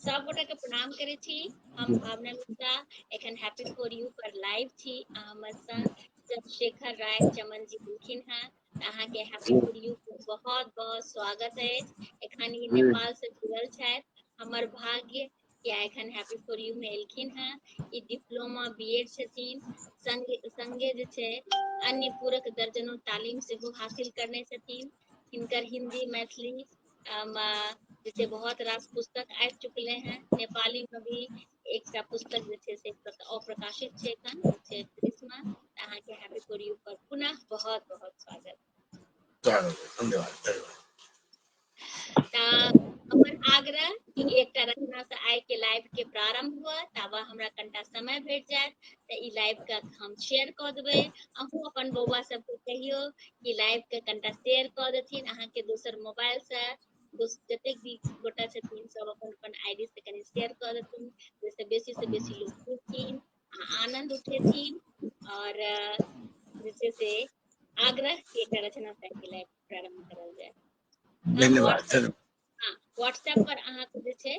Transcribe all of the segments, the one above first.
सब गोटा के प्रणाम करे छी। हम भावना मिश्रा एखन हैप्पी फॉर यू पर लाइव छी। हमर संग चंद्रशेखर राय चमन जी मिलखिन हैं। अहाँ के हैप्पी फॉर यू बहुत बहुत स्वागत है। एखन ई नेपाल से जुड़ल छथि। हमर भाग्य कि एखन हैप्पी फॉर यू में एलखिन हैं। ई डिप्लोमा बीएड छथिन, संगे जे छै अन्य पूरक दर्जनों तालीम सेहो हासिल करने छथिन। हिनकर हिंदी मैथिली जैसे बहुत रास पुस्तक आ चुकले हैं। नेपाली में भी एक पुस्तक जे से अप्रकाशित है एखन छै 30वां। अहाँ के हैप्पी फॉर यू पर पुनः बहुत बहुत स्वागत। धन्यवाद। हमर आग्रह कि एकटा रचना से आइ के लाइव के प्रारंभ हुआ ताबा हमरा कनिटा समय भेट जाए त ई लाइव के हम शेयर क देबै। अहूँ अपन बौआ सबके कहियो कि लाइव के कनिटा शेयर क देथिन। अहाँ के दोसर मोबाइल से जतेक भी गोटा छथिन सब अपन अपन आईडी से कनि शेयर क देथिन, जैसे बेसी से बेसी लोग जुड़थिन, आनंद उठेथिन। और जैसे से आग्रह कि एकटा रचना से के लाइव प्रारंभ करल जाए। धन्यवाद। व्हाट्सएप पर अहाँ के जे छै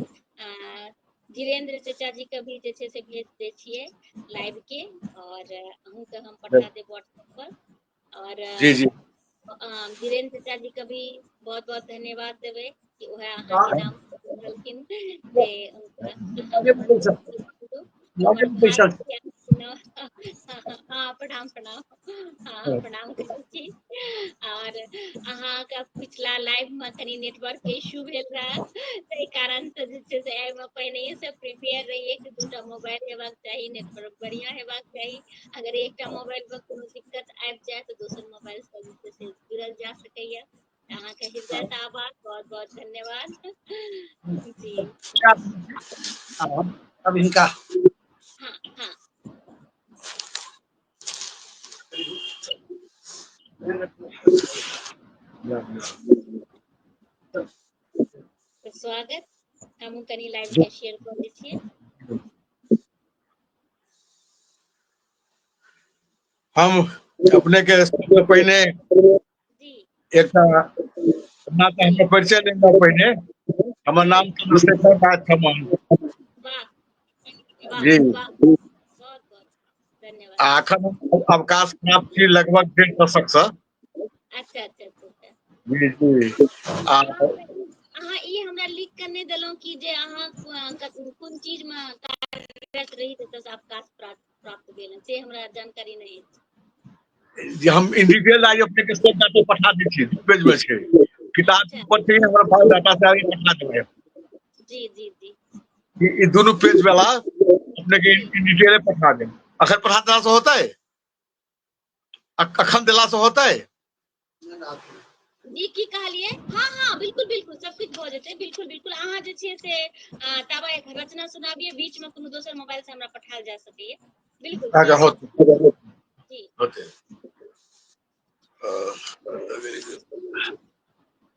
धीरेन्द्र चचा जी के भी जे छै से भेज दे छिए लाइव के, और अहूँ के हम पठा देब व्हाट्सएप पर। और जी जी धीरेन्द्र चचा जी के भी बहुत बहुत धन्यवाद देवे कि वह अहाँ के नाम बोलखिन से उनका हमर भाई प्रणाम प्रणाम। प्रणाम करै छी। और अहाँ का पिछला लाइव में कनी नेटवर्क के इश्यू भेल रहा, ताहि कारण से जे छै से एहि में पहिने से प्रिपेयर रहिए कि दूटा मोबाइल हेबाक चाही, नेटवर्क बढ़िया हेबाक चाही। अगर एकटा मोबाइल में कोनो दिक्कत आबि जाए तो दोसर मोबाइल से जे छै से जुड़ल जा सकैया। अहाँ के हृदय से आभार, बहुत बहुत धन्यवाद जी। अब इनका हाँ हाँ तो स्वागत। हम कनी लाइव के शेयर कर दै छियै। हम अपने के सबसे पहले जी एक परिचय देंगे। पहले हमर नाम चंद्रशेखर राय चमन वाह वाह जी। वाह, बहुत बहुत धन्यवाद। अखन अवकाश प्राप्त छी लगभग 1.5 दशक से। अच्छा अच्छा अच्छा। जी जी अहाँ ई हमरा लिख के नहीं देलौं कि जे अहाँ कोन चीज में कार्यरत रही ततऽ से अवकाश प्राप्त भेल से हमरा जानकारी नहीं जी हम इन डिटेल आई अपने के सब डाटा पठा दै छी। 2 पेज में छै किताब अच्छा पर छै, हमरा पास डाटा से आगे पठा देबै। जी जी जी ये दोनों पेज वाला अपने के जी इन डिटेल पठा दें। अखन पठा देला से होता है, अखन देला से होता है। जी की कहलिए? हाँ हाँ बिल्कुल बिल्कुल सब कुछ भ जेतै। बिल्कुल बिल्कुल अहाँ जे छै से ताबा एक रचना सुनाबिए, बीच में कोनो दोसर मोबाइल से हमरा पठायल जा सकैया। बिल्कुल अच्छा स्वागत जी। होते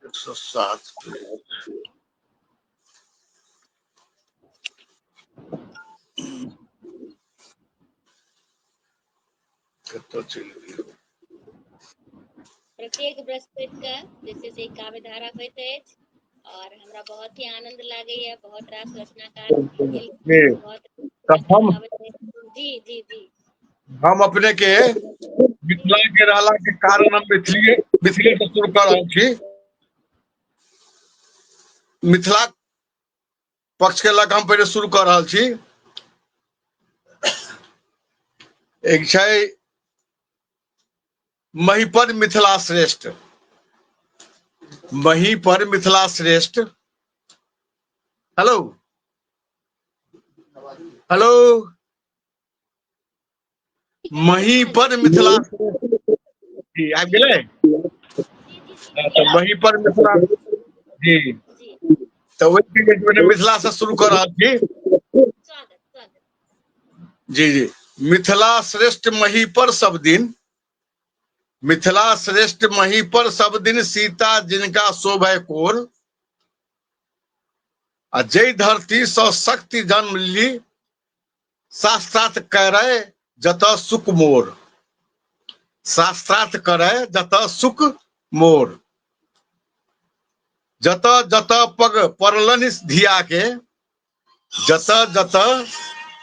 107 कतऽ चलि गेल? प्रत्येक बृहस्पति के जैसे से काव्य धारा होइत अछि और हमरा बहुत ही आनंद लागैया। बहुत रास रचनाकार बहुत तब जी जी जी हम अपने के मिथिला के रहला के कारण हम मिथिले से शुरू कर रहल छी। मिथिला पक्ष के लग हम पहले शुरू कर रहल छी। एक छै महिपर मिथिला श्रेष्ठ। महिपर मिथिला श्रेष्ठ। हेलो हेलो महिपर मिथिला जी आबि गेलै। तो महिपर मिथिला जी तो वही मिथिला से शुरू कर रहल छी। स्वागत स्वागत जी जी मिथिला श्रेष्ठ महिपर सब दिन, मिथिला श्रेष्ठ महिपर सब दिन सीता जिनका शोभै कोर। आ जय धरती स शक्ति जन्म ली, शास्त्रार्थ करे जतऽ सुख मोर। शास्त्रार्थ करे जतऽ सुख मोर। जतऽ जतऽ पग पड़लनि धिया के, जत जत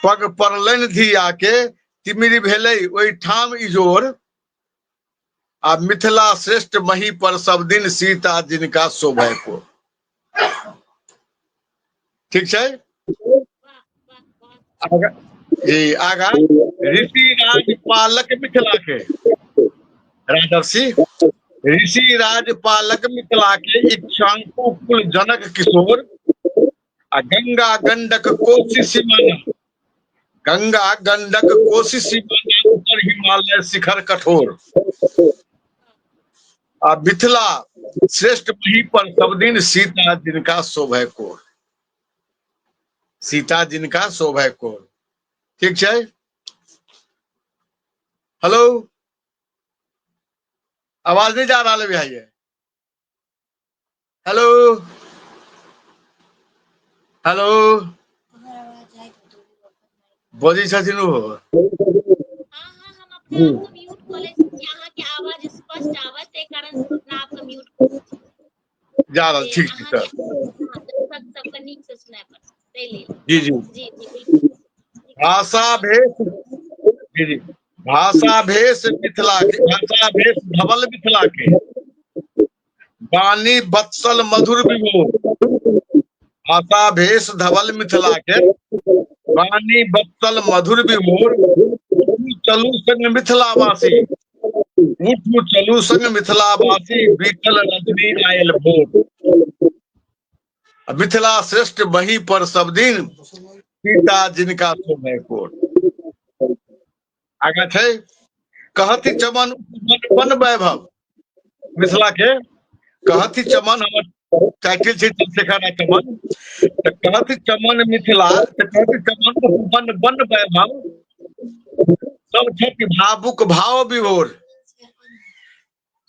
पग पड़लनि धिया के तिमिर भेलै ओहि ठाम इजोर आ मिथिला श्रेष्ठ मही पर सब दिन सीता जिनका शोभै को। ठीक है। आगा जी आगा ऋषि राजपालक मिथिला के राजर्षि ऋषि राजपालक मिथिला के इक्षांकु कुल जनक किशोर आ गंगा गंडक कोसी सीमाना गंगा गंडक कोसी सीमाना उत्तर हिमालय शिखर कठोर आ मिथिला श्रेष्ठ मही पर सब दिन सीता जिनका शोभै को। सीता जिनका शोभै को। ठीक है। हेलो आवाज नहीं जा रहा है भैया। हेलो हेलो बोली छथिन हो। हाँ हाँ हम अपने आप को म्यूट कर ले कि अहाँ के आवाज स्पष्ट आवे ते कारण हम अपना आप को म्यूट कर जा रहा ठीक अहाँ सर। के सब का नीक से सुनाई पड़ ते ले जी जी जी बिल्कुल भाषा भेष जी जी भाषा भेष मिथिला के भाषा भेष धवल मिथिला के वाणी बत्सल मधुर विभोर। भाषा भेष धवल मिथिला के वाणी बत्सल मधुर विभोर। चलू संग मिथिलावासी उठू चलू संग मिथिलावासी बीतल रजनी आयल भोर। मिथिला श्रेष्ठ मही पर सब दिन सीता जिनका शोभै कोट। आगे छै कहती चमन वन वैभव मिथिला के कहती चमन हमर टाइटल छै चंद्रशेखर राय चमन। तो कहती चमन मिथिला तो कहती चमन वन वन वैभव सब छथि भावुक भाव विभोर।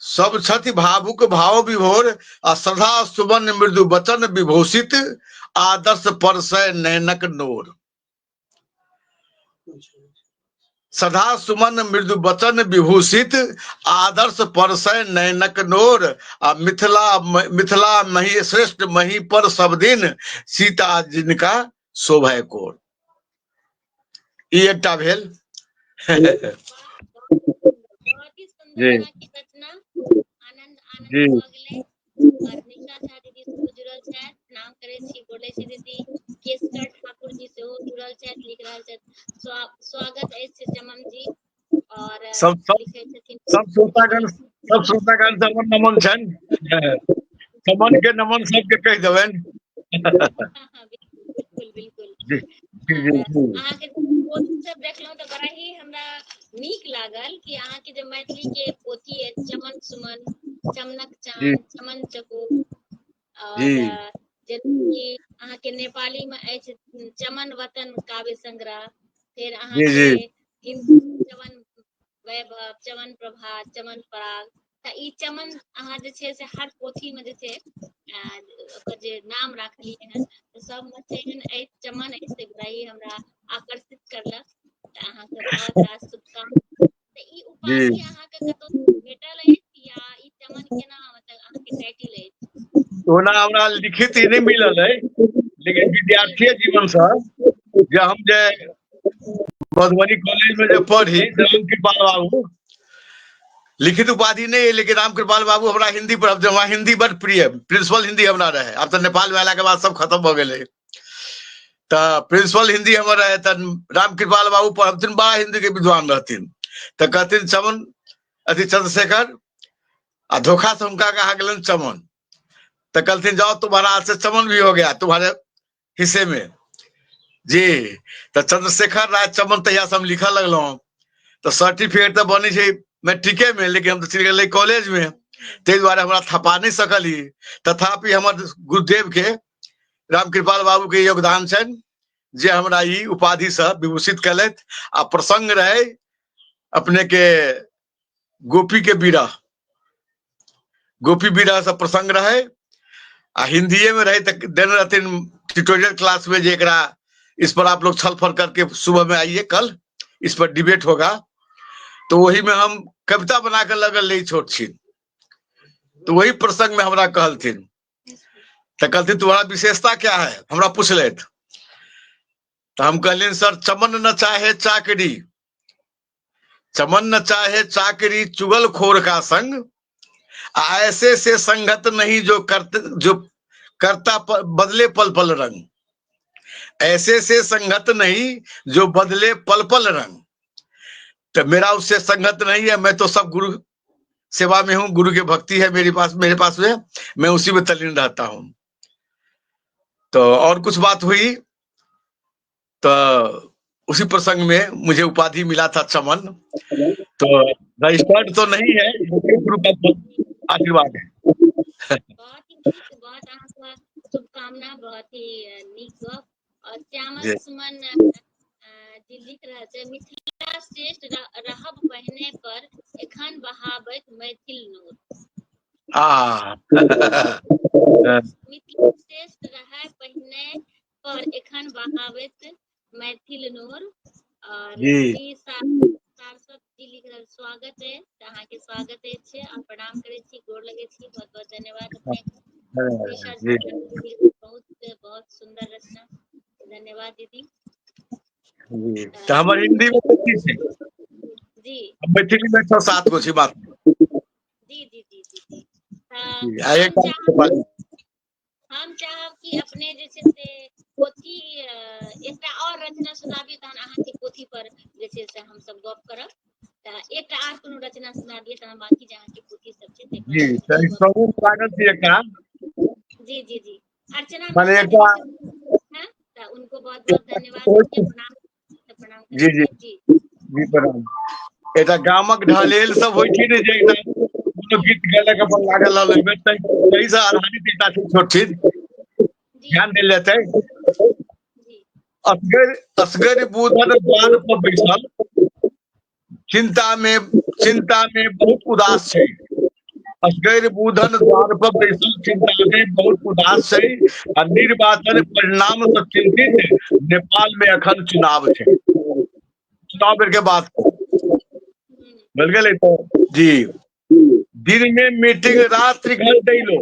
सब छथि भावुक भाव विभोर आ सदा सुमन मृदु वचन विभूषित आदर्श परसय नैनक नोर। सदा सुमन मृदु वचन विभूषित आदर्श परसय नैनक नोर आ मिथिला मही श्रेष्ठ मही पर सब दिन सीता जिनका शोभै कोर। ई एकटा भेल। बहुत ही सुंदर अहाँ के रचना आनंद जी भ गेलै और निशा झा दीदी से जुड़ल छै नाम करे छी बोले छी दीदी केशकर ठाकुर जी से जुड़ल छै लिख रहल छै स्वागत है चमन जी और लिखे छथिन सब श्रोतागण सब नमन छन चमन के नमन सबके कह देबन। बिल्कुल बिल्कुल अहाँ के पोथी सब देखलहुं तो बड़ा ही हमरा नीक लागल कि अहाँ के जो मैथिली के पोथी है चमन सुमन चमनक चांद चमन चकोर और कि अहाँ के नेपाली में अछि चमन वतन काव्य संग्रह फिर अहाँ के हिंदी चमन वैभव चमन प्रभात चमन पराग त ई चमन अहाँ जे छै से हर पोथी में जे छै ओकर जे नाम राखलिए हन सब में छै एहन चमन से बड़ा ही हमरा आकर्षित करलक त अहाँ के बहुत बहुत शुभकामना। त ई उपाधि अहाँ के कतौ भेटल है या ई चमन केना मतलब अहाँ के टाइटल है ओना हमरा लिखित ही नहीं मिलल है लेकिन विद्यार्थी जीवन से जे हम जे मधुबनी कॉलेज में जो पढ़ी राम कृपाल बाबू लिखित उपाधि नहीं है लेकिन राम कृपाल बाबू हमारा हिंदी पर वहाँ हिंदी बड़ प्रिय प्रिंसिपल हिंदी हमारा रहे। अब तो नेपाल में आला के बाद सब खत्म हो गए तो प्रिंसिपल हिंदी हमारा रहे तो राम कृपाल बाबू पढ़थिन बड़ा हिंदी के विद्वान रहथिन तो कहथिन चमन अथी चंद्रशेखर आ धोखा से उनका कहा गलन चमन तो कहथिन जाओ तुम्हारा आज से चमन भी हो गया तुम्हारे हिस्से में जी। तो चंद्रशेखर राय चमन तहिया से हम लिखा लगलो तो सर्टिफिकेट तो बनी है मैट्रिके में लेकिन हम तो चल गए कॉलेज में ते द्वारा हमरा थपा नहीं सकली तथापि हमर गुरुदेव के राम कृपाल बाबू के योगदान छन जे हमरा ई उपाधि से विभूषित कलत आ प्रसंग रहे अपने के गोपी के विरह से प्रसंग रहे आ हिंदी में रहे देने रहते ट्यूटोरियल क्लास में जे इस पर आप लोग छल फल करके सुबह में आइए कल इस पर डिबेट होगा तो वही में हम कविता बनाकर लगल रही छोट छीन तो वही प्रसंग में हमरा कहलथिन तो कहलथिन तुम्हारा विशेषता क्या है हमरा पूछलत तो हम कहलिन सर चमन न चाहे चाकरी, चमन न चाहे चाकरी चुगलखोर का संग, ऐसे से संगत नहीं जो करता बदले पल पल रंग, ऐसे से संगत नहीं जो बदले पल पल रंग। तो मेरा उससे संगत नहीं है, मैं तो सब गुरु सेवा में हूँ, गुरु की भक्ति है मेरे पास में, मैं उसी में तल्लीन रहता हूँ। तो और कुछ बात हुई तो उसी प्रसंग में मुझे उपाधि मिला था चमन, तो रजिस्टर्ड तो नहीं है, गुरु का आशीर्वाद है। बहुत ही नीक, बहुत अहाँके शुभकामना, बहुत ही नीक गप। और श्यामल सुमन जी लिख रहल छै, मिथिला श्रेष्ठ रहब पहिने पर एखन बहाबैत मैथिल नोर। मिथिला श्रेष्ठ रहै पहिने पर एखन बहाबैत मैथिल नोर। और जी सारस्वत जी लिख रहल, स्वागत है, अहाँ के स्वागत है, और प्रणाम करे छी, गोर लगे छी, बहुत बहुत धन्यवाद अपने बहुत बहुत सुंदर रचना, धन्यवाद दीदी। तो हमारे हिंदी में जी मैथिली में 6-7 गो छी बात। जी जी जी जी जी हम चाहब कि अपने जे छै से पोथी एकटा और रचना सुनाबी, तहन अहाँ के पोथी पर जे छै से हम सब गप करब। त एकटा आर कोनो रचना सुना दिए, तहन बाकी जे अहाँ के पोथी सब छै ते जी सब लागल छी एकटा। जी जी जी अर्चना मिश्रा जी हैं, त उनको बहुत बहुत धन्यवाद, प्रणाम जी जी जी प्रणाम। एटा गामक ढालेल सब होय छै ने, जे एकटा कोनो गीत गेलक अपन लागल रहल में, तै से आधारित एकटा छोट चीज ध्यान देल जेतै। असगर बूढ़न द्वार पर बैसल, चिंता में बहुत उदास छै। असगर बूढ़न द्वार पर बैसल, चिंता में बहुत उदास छै, आ निर्वाचन परिणाम से चिंतित नेपाल में अखन चुनाव छै। चुनाव के बाद मिल गए तो जी, दिन में मीटिंग रात्रि घर दैलो,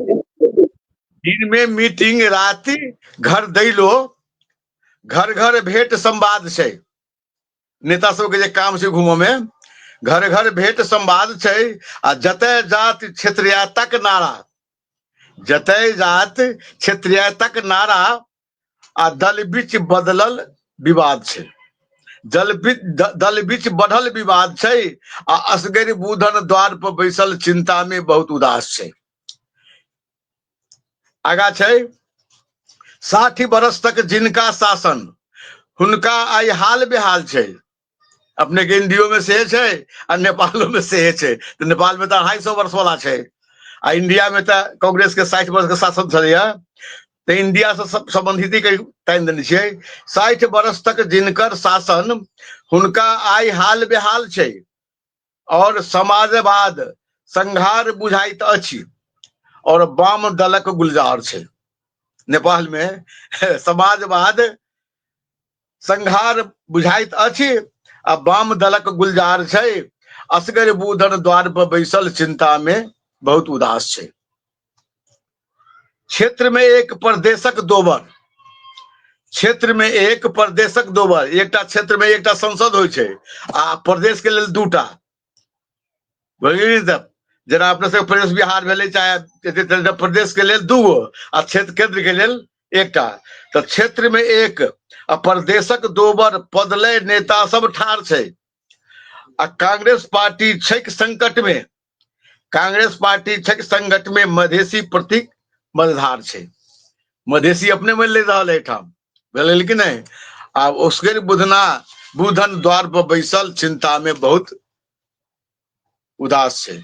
दिन में मीटिंग राति घर दैलो, घर घर भेंट संवाद छै। नेता सब के जे काम छै घूमो में, घर घर भेंट संवाद छै, आ जतय जात क्षेत्रीयताक नारा, जतय जात क्षेत्रीयताक नारा, आ दल बीच बदलल विवाद छै, दल बीच बढ़ल विवाद छै, आ असगर बूढ़न द्वार पर बैसल चिंता में बहुत उदास छै। आगा छै 60 बरस तक जिनका शासन, हुनका आई हाल बेहाल छै। अपने के इंडियो में से छै आ नेपालो में से छै। तो नेपाल में तो 250 वर्ष वाला छै, आ इंडिया में तो कांग्रेस के 60 वर्ष के शासन छलैया। तो इंडिया से संबंधित के टाइम देने छियै। 60 बरस तक जिनकर शासन, हुनका आई हाल बेहाल छै, और समाजवाद संघार बुझाइत अछि, और वाम दलक गुलजार छै। नेपाल में समाजवाद संघार बुझाइत अछि, आ वाम दलक गुलजार छै। असगर बूढ़न द्वार पर बैसल, चिंता में बहुत उदास छै। क्षेत्र में एक प्रदेशक दोबर, क्षेत्र में एक प्रदेशक दोबर, एकटा क्षेत्र में एकटा संसद होय छै, आ प्रदेश के लेल दूटा। जेना अपने सब प्रदेश बिहार भेलै, चाहे प्रदेश के लेल 2 गो, आ क्षेत्र केंद्र के लेल एकटा। तो क्षेत्र में एक आ प्रदेशक दोबर, पदलय नेता सब ठार छै। आ कांग्रेस पार्टी छैक संकट में, कांग्रेस पार्टी छैक संकट में, मधेसी प्रतीक मझधार छै। मधेसी अपने में ले रहा है ठाम, बोले कि नहीं। आ उसके बूढ़न द्वार पर बैसल, चिंता में बहुत उदास छै।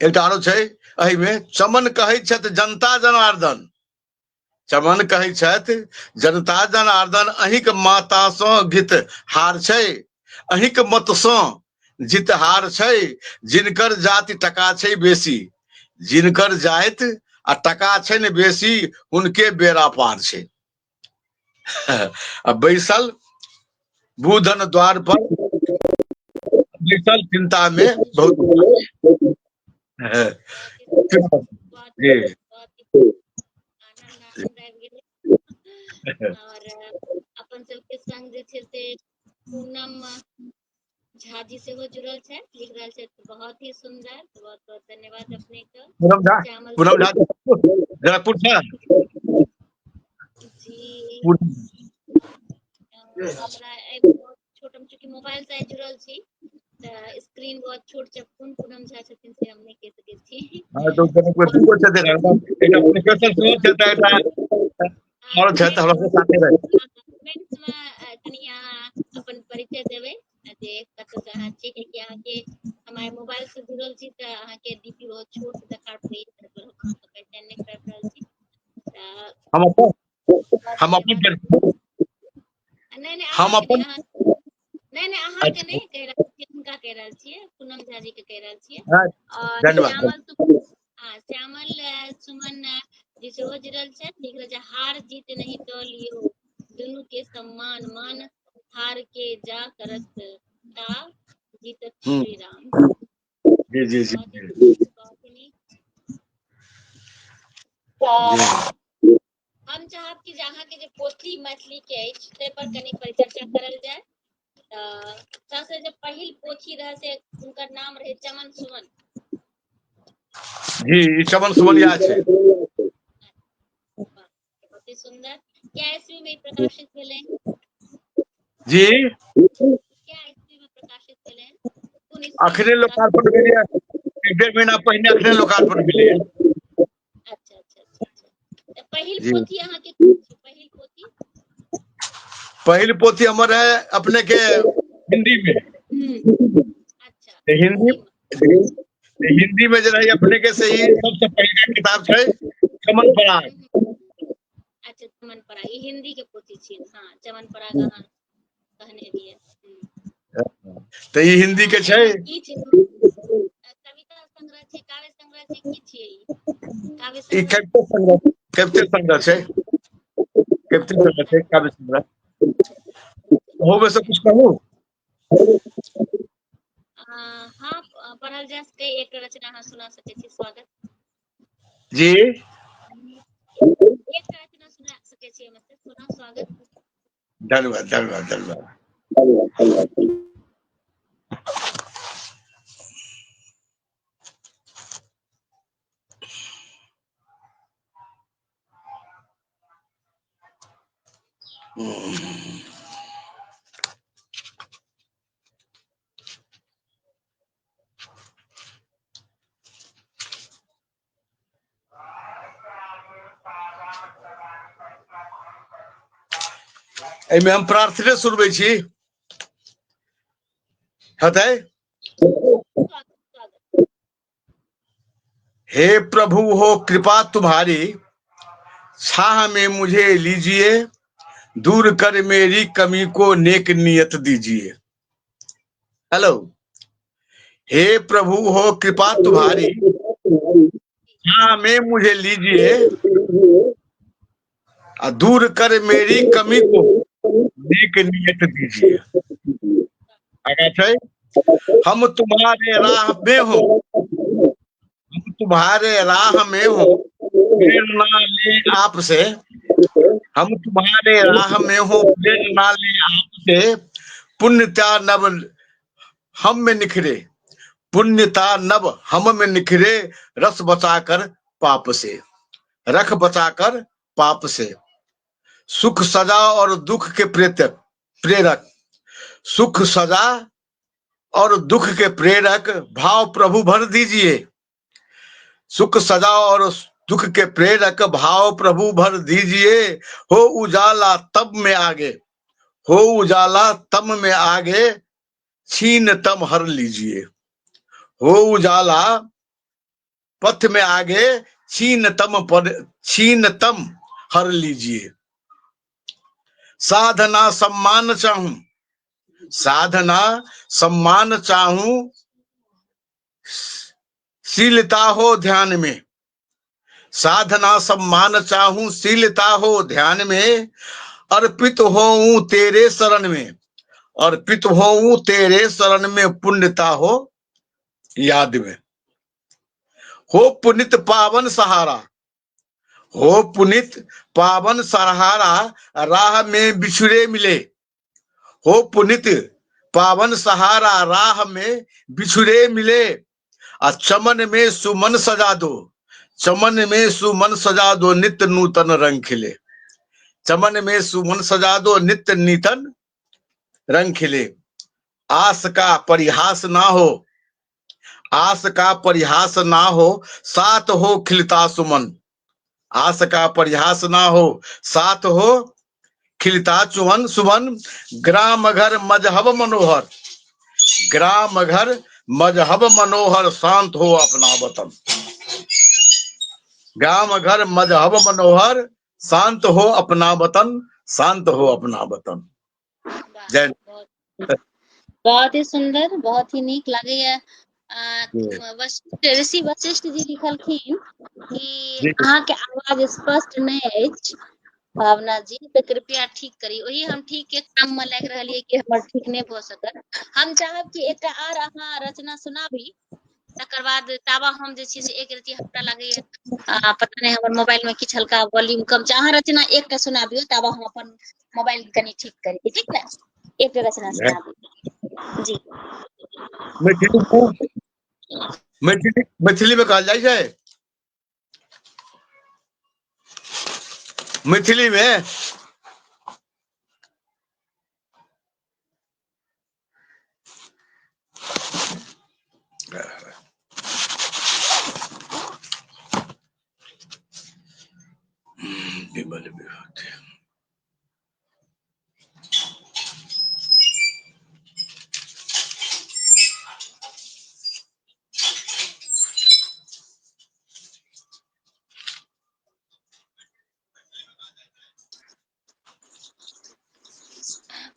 एकटा आरो छै एहि में, चमन कहै छथि जनता जनार्दन, चमन कहै छथि जनता जनार्दन, अहिंक माता सँ गीत हार छै, अहिंक मत सँ जीत हार छै। जिनकर जाति टका छै बेसी, जिनकर जाति आ टका छै ने बेसी, उनके बेड़ा पार छै। बैसल बूढ़न द्वार पर बैसल, चिंता में बहुत और अपन सब सेहो जुड़ल छै, लिख रहल छै बहुत ही सुंदर, बहुत बहुत धन्यवाद अपने के। पूनम झा, श्यामल पूनम झा जनकपुर से जी पूनम- हमरा बहुत छोट, हम चूंकि मोबाइल से जुड़ल छी त स्क्रीन बहुत छोट छै, कोन पूनम झा छथिन से हम नहीं कह सकै छी। हाँ, तो जनकपुर दूगो छथि, एकटा प्रोफेसर सेहो छथि, एकटा और छथि हमरा के साथे रहे। कमेंट्स में कनी अहाँ अपन परिचय देबै जे कतऽ से अहाँ छी, कि अहाँ के हमारे मोबाइल से जुड़ल छी त अहाँ के डीपी बहुत छोट देखाई पड़ै छै, तो हम अहाँ के पहचान नहीं कर रहल छी। त हम अपन धन्यवाद। नहीं नहीं हम अहाँ के नहीं, अपन अहाँ नहीं नहीं अहाँ के अच्छा नहीं कह रहल छी, हुनका कह रहल छियै, पूनम झा जी के कह रहल छियै। हाँ, और धन्यवाद। श्यामल सुमन जी सेहो जुड़ल छै, लिख रहल छै हार जीत नहीं तो लियो, दुनू के सम्मान मान, हार के जा करत ता जीतत श्री राम। जी जी जी बहुत ही जी बहुत ही नीक। जी। हम चाहब कि जे अहाँ के जे पोथी मैथिली के अछि से पर कनी परिचर्चा करल जाय। सबसे जे पहिल पोथी रहे से उनकर नाम रहे चमन सुमन। जी, ई चमन सुमनिया छै। बहुत ही सुंदर। क्या ईस्वी में प्रकाशित भेले? जी, क्या ईस्वी में प्रकाशित भेले? कौन ईस्वी में अखने प्रकाशित? लोकार्पण भेलैया, एक डेढ़ महीना पहिने अखने लोकार्पण भेलैया। अच्छा अच्छा अच्छा अच्छा। तो पहिल जी, पोथी अहाँ के कोन छी? पहिल पोथी? पहिल पोथी हमर है अपने के हिंदी में। अच्छा ते हिंदी हिंदी में। हिंदी में जो रही अपने के से ही सबसे पहला किताब है चमन पराग। अच्छा चमन पराग, ई हिंदी के पोथी छियै। हाँ चमन पराग अहाँ कहने रहिए। तो ये हिंदी के छै। एहिमे की छै? कविता संग्रह छै, काव्य संग्रह छै, की छियै ई? काव्य ई संग्रह? कविते संग्रह छै, कविते संग्रह छै, काव्य संग्रह। हो में से कुछ कहूँ? हाँ पढ़ल जा सकै, एक रचना अहाँ सुना सकै छी। स्वागत। जी, एक रचना सुना सकै छी, एहिमे से सुना स्वागत। धन्यवाद धन्यवाद धन्यवाद। एहिमे हम प्रार्थने सुनबै छी, हेतै? स्वागत स्वागत। हे प्रभु हो कृपा तुम्हारी, छाह में मुझे लीजिए, दूर कर मेरी कमी को नेक नियत दीजिए। हेलो। हे प्रभु हो कृपा तुम्हारी, छाह में मुझे लीजिए, और दूर कर मेरी कमी को नेक नियत दीजिए। आगे छै, हम तुम्हारे राह में हो, हम तुम्हारे राह में हो, प्रेरणा ले आपसे, हम तुम्हारे राह में हो, प्रेरणा ले आपसे, पुण्यता नव हम में निखरे, पुण्यता नव हम में निखरे, रस बचाकर पाप से, रख बचाकर पाप से, सुख सजा और दुख के प्रेरक, सुख सजा और दुख के प्रेरक भाव प्रभु भर दीजिए, सुख सजा और दुख के प्रेरक भाव प्रभु भर दीजिए, हो उजाला तब में आगे, हो उजाला तम में आगे, छीन तम हर लीजिए, हो उजाला पथ में आगे, छीन तम हर लीजिए। साधना सम्मान चाहूं, साधना सम्मान चाहूं, शीलता हो ध्यान में, साधना सम्मान चाहूं, शीलता हो ध्यान में, अर्पित होऊं तेरे शरण में, अर्पित होऊं तेरे शरण में, पुण्यता हो याद में, हो पुनित पावन सहारा, हो पुनित पावन सहारा, राह में बिछुड़े मिले, हो पुनित पावन सहारा राह में बिछुड़े मिले, चमन में सुमन सजा दो, चमन में सुमन सजा दो, नित्य नूतन रंग खिले। चमन में सुमन सजा दो, नित्य नूतन रंग खिले। आस का परिहास ना हो, आस का परिहास ना हो, साथ हो खिलता सुमन। आस का परिहास ना हो, साथ हो खिलता चुमन सुमन। ग्राम घर मजहब मनोहर, ग्राम घर मजहब मनोहर, शांत हो अपना वतन। ग्राम घर मजहब मनोहर, शांत हो अपना वतन, शांत हो अपना वतन। जय। बहुत ही सुंदर, बहुत ही नीक लगे। ऋषि वशिष्ठ जी लिखलखिन कि अहाँ के आवाज स्पष्ट नहीं अछि भावना जी, तो कृपया ठीक करी। वही हम ठीक के काम में लग रही कि हमर ठीक नहीं भ सकत। हम चाहब कि एक आर अहाँ रचना सुनाबी, तकर बाद ताबा हम जे छी से एक रति हमरा लगे पता नहीं हमर मोबाइल में किछ हल्का वॉल्यूम कम छै। अहाँ रचना एकटा सुनाबियो, ताबा हम अपन मोबाइल कनी ठीक करी, ठीक ना? एक रचना सुनाबी जी। मैथिली में कहल जाइ छै, मैथिली में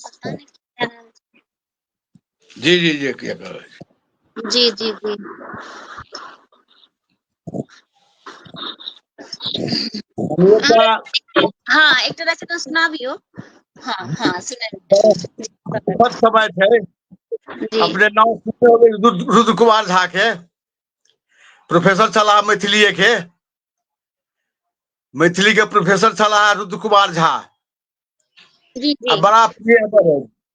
पता नहीं क्या नाम जी जी जी क्या कर रहे जी जी जी। हाँ एक रचना सुनाबियो। हाँ हाँ सुना समय थे अपने नाम रुद्र कुमार झा के, प्रोफेसर छला मैथिली के, मैथिली के प्रोफेसर छला रुद्र कुमार झा। जी जी बड़ा प्रिय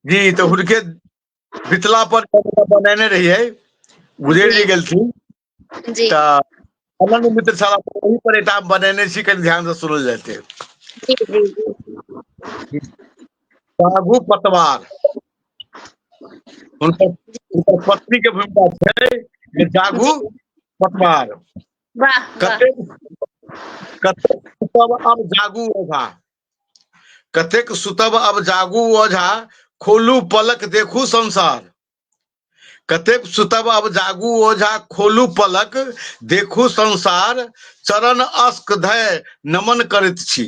जी, तो हुनके बितला पर बनेने रहिए, गुजर गेल थी। जी अनन्य मित्र छला वही पर एकटा बनेने छी, कनि ध्यान से सुनल जाते। जी जी जागू पतवार, उनकर पत्नी के भूमिका छै जे जागू पतवार। वाह कतेक सुतब अब जागू ओझा, कतेक सुतब अब जागू ओझा, खोलू पलक देखू संसार। कतेक सुतब अब जागू ओझा, खोलू पलक देखू संसार। चरण अस्क धय नमन करैत छी,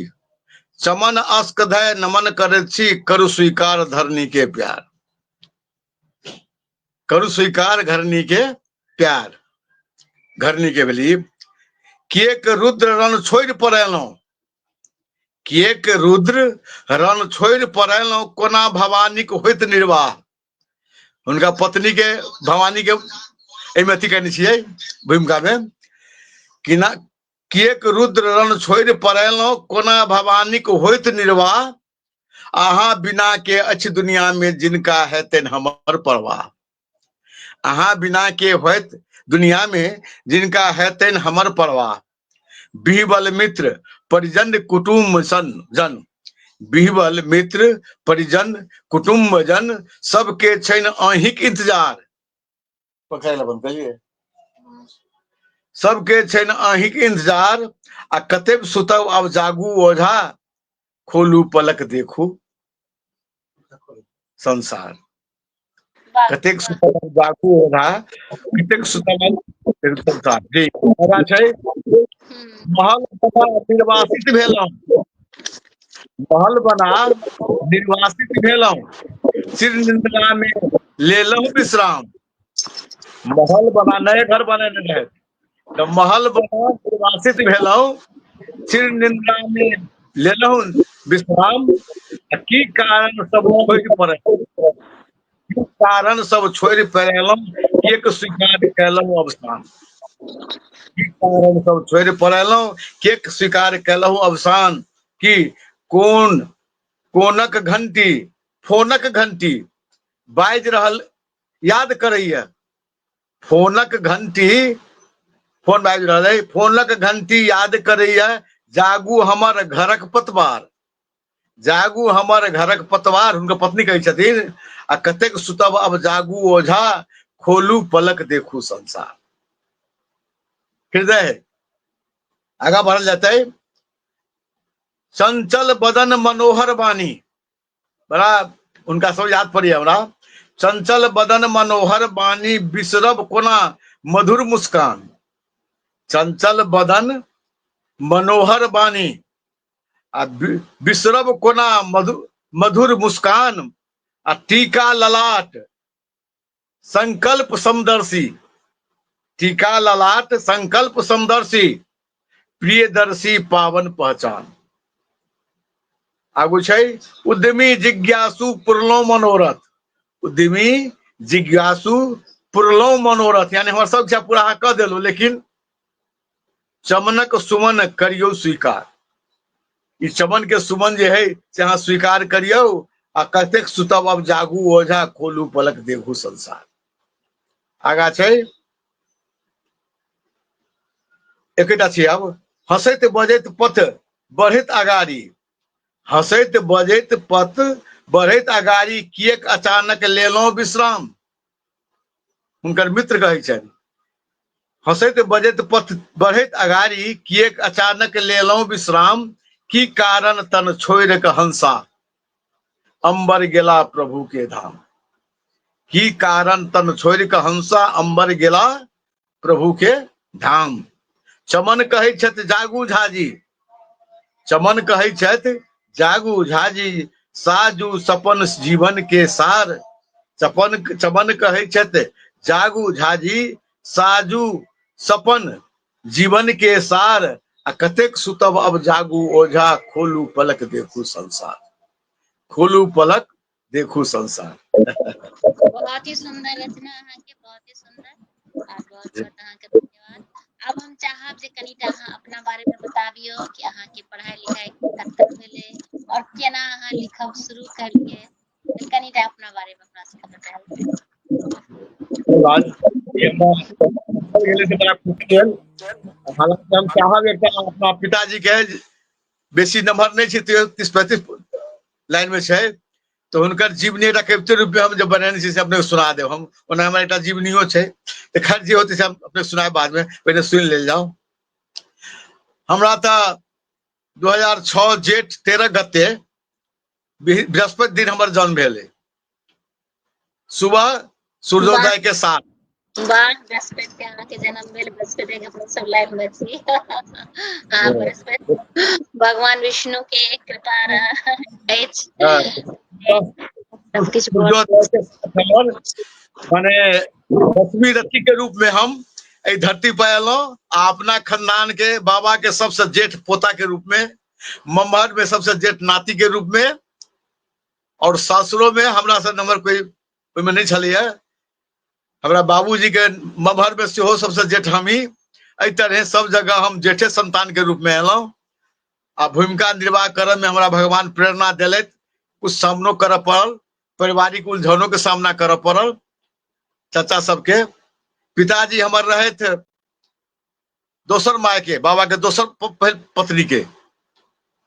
चमन अस्क धय नमन करैत छी, करु स्वीकार धरनी के प्यार। करु स्वीकार घरनी के प्यार। घरनी के भेली किएक रुद्र रण छोड़ि पड़ेलहुं, किएक रुद्र रण छोड़ि पड़ेलहुं, कोना भवानी के होइत निर्वाह। उनका पत्नी के भवानी के एहिमे अथी कहने छियै भूमिका में कि ना, किएक रुद्र रण छोड़ि पड़ेलहुं, कोना भवानी के होइत निर्वाह। अहाँ बिना के अछि दुनिया में जिनका है तेन हमर परवाह। अहाँ बिना के होइत दुनिया में जिनका है तेन हमर परवाह। बीहबल मित्र परिजन कुटुम्ब जन, बीहबल मित्र परिजन कुटुम्ब जन, सबके छैन अहिंक इंतजार। पकड़ बंद करिए। सबके छैन अहिंक इंतजार, आ कतेक सुतब अब जागू ओझा, खोलू पलक देखू संसार। कतेक सुतब अब जागू ओझा, कतेक सुतब अब संसार। जी छै महल बना निर्वासित भेलहुं, महल बना निर्वासित भेलहुं, सिर निंद्रा में लेलहुं विश्राम। महल बना नए घर बनेने रहे, तो महल बना निर्वासित भेलहुं, सिर निंद्रा में लेलहुं विश्राम। की कारण सब छोड़ि पड़े, की कारण सब छोड़ि पड़ेलहुं, एक स्वीकार कैलहुं अवसान। की कारण सब छोड़ि पड़ेलहुं, केक स्वीकार कैलहुं अवसान। कि कोन कोनक घंटी, फोनक घंटी, बाजि रहल याद करैया, फोनक घंटी, फोन बाजि रहल है, फोनक घंटी याद करैया, जागू हमर घरक पतवार, जागू हमर घरक पतवार, हुनकर पत्नी कहै छथिन, आ कतेक सुतब अब जागू ओझा, खोलू पलक देखू संसार। हृदय आगा बढ़ल जाते, चंचल बदन मनोहर बानी, बड़ा उनका सब याद पड़ी हमरा, चंचल बदन मनोहर बानी, बिसरब कोना मधुर मुस्कान, चंचल बदन मनोहर बानी आ बिसरब कोना मधुर मुस्कान, आ टीका ललाट संकल्प समदर्शी, टीका ललाट संकल्प समदर्शी, प्रियदर्शी पावन पहचान। आगू छै, उद्यमी जिज्ञासु पुरलो मनोरथ, उद्यमी जिज्ञासु पुरलो मनोरथ, यानी हमर सब इच्छा पूरा अहाँ कऽ देलहुँ, लेकिन चमनक सुमन करियो स्वीकार, ई चमन के सुमन जे है से अहाँ स्वीकार करियौ, आ कतेक सुतब अब जागू ओझा, खोलू पलक देखू संसार। आगा छै, एकटा छै अब, हंसैत बजैत पथ बढ़ैत अगाड़ी, हंसैत बजैत पथ बढ़ैत अगाड़ी, किएक अचानक लेलहुँ विश्राम, हुनकर मित्र कहै छनि, हंसैत बजैत पथ बढ़ैत अगाड़ी, किएक अचानक लेलहुँ विश्राम, की कारण तन छोड़ि कऽ हंसा, अंबर गेला प्रभु के धाम, की कारण तन छोड़ि कऽ हंसा, अंबर गेला प्रभु के धाम। चमन कहै छथि जागू झाजी, चमन कहै छथि जागू झाजी, साजू सपन जीवन के सार, चमन कहै छथि जागू झाजी, साजू सपन जीवन के सार, आ कतेक सुतब अब जागू ओझा, खोलू पलक देखू संसार, खोलू पलक देखू संसार। बहुत ही सुंदर रचना अहाँ के, बहुत ही सुंदर, और बहुत बहुत अहाँ के धन्यवाद। अब हम चाहब जे कनीटा अहाँ अपना बारे में बताबियो कि अहाँ के पढ़ाई लिखाई कतऽ भेलै और केना अहाँ लिखब शुरू करलियै, तो कनीटा अपना बारे में हमरा सबके बताबियो। हालांकि हम चाहब एकटा अपना पिताजी के, बेसी नम्हर नहीं छै, 30-35 लाइन में छै, तो हुनकर जीवनी एकटा कविता रूप में हम जब बनेने छी से अपने सुना देब हम, ओना हमर एकटा जीवनियो छै, तो खैर जे होतै से हम अपने सुनाए बाद में, पहले सुनि लेल जाओ। हमरा तऽ 2006 जेठ 13 गते बृहस्पति दिन हमर जन्म भेलै, सुबह सूर्योदय के साथ। बृहस्पति के अहाँ के जन्म भेल, बृहस्पति के अपने सब लाइन में छी। हाँ, बृहस्पति भगवान विष्णु के कृपा अछि, सब किछ माने 10वीं रति के रूप में हम एहि धरती पर एलहुं, आ अपना खानदान के बाबा के सबसे जेठ पोता के रूप में, मम्हर में सबसे जेठ नाती के रूप में, और सासुरों में हमरा से नंबर कोई ओहिमे नहीं छलैया, हमरा बाबूजी के मम्हर में सेहो सबसे जेठ हमही, एहि तरह सब जगह हम जेठे संतान के रूप में एलहुं, आ भूमिका निर्वाह करय में हमरा भगवान प्रेरणा दिलथि, कुछ सामनो करऽ पड़ल, पारिवारिक उलझनों के सामना करऽ पड़ल चाचा सबके। पिताजी हमर रहैत दोसर माय के, बाबा के दोसर पत्नी के,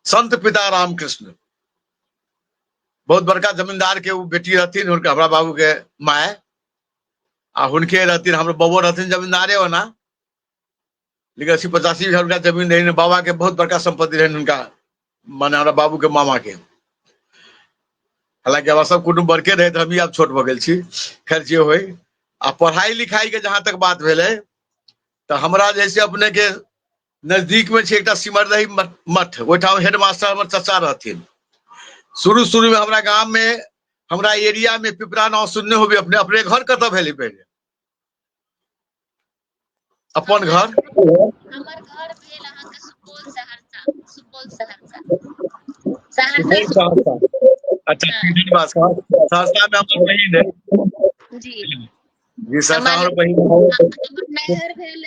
संत पिता रामकृष्ण, बहुत बड़का जमींदार के वो बेटी रहथिन, हुनका हमरा बाबू के माय, आ हुनके रहथिन, हमर बाबो रहथिन जमींदारे ओना, लेकिन 80-85 बीघा हुनका जमीन रही, बाबा के बहुत बड़का संपत्ति रहे हुनका, माने हमरा बाबू के मामा के। हालांकि हमारा सब कुटुंब बड़के रहे, तो हम अब छोट भ गेल छी, खैर जे होय। आ पढ़ाई लिखाई के जहां तक बात भेले, तो हमरा जैसे अपने के नजदीक में छै एकटा सिमरदही मठ, ओहिठाम हेडमास्टर हमर चाचा रहथिन। शुरू में हमरा गांव में, हमरा एरिया में पिपरा नाम सुनने होबे, अपने घर कतऽ भेलै पहले? अपन घर? हमर घर भेल अहाँ के सुपौल सहरसा, सुपौल सहरसा, सहरसा। अच्छा, सहरसा में हमर बहिन है जी, जी, सहरसा हमर बहिन। हमर नैहर भेल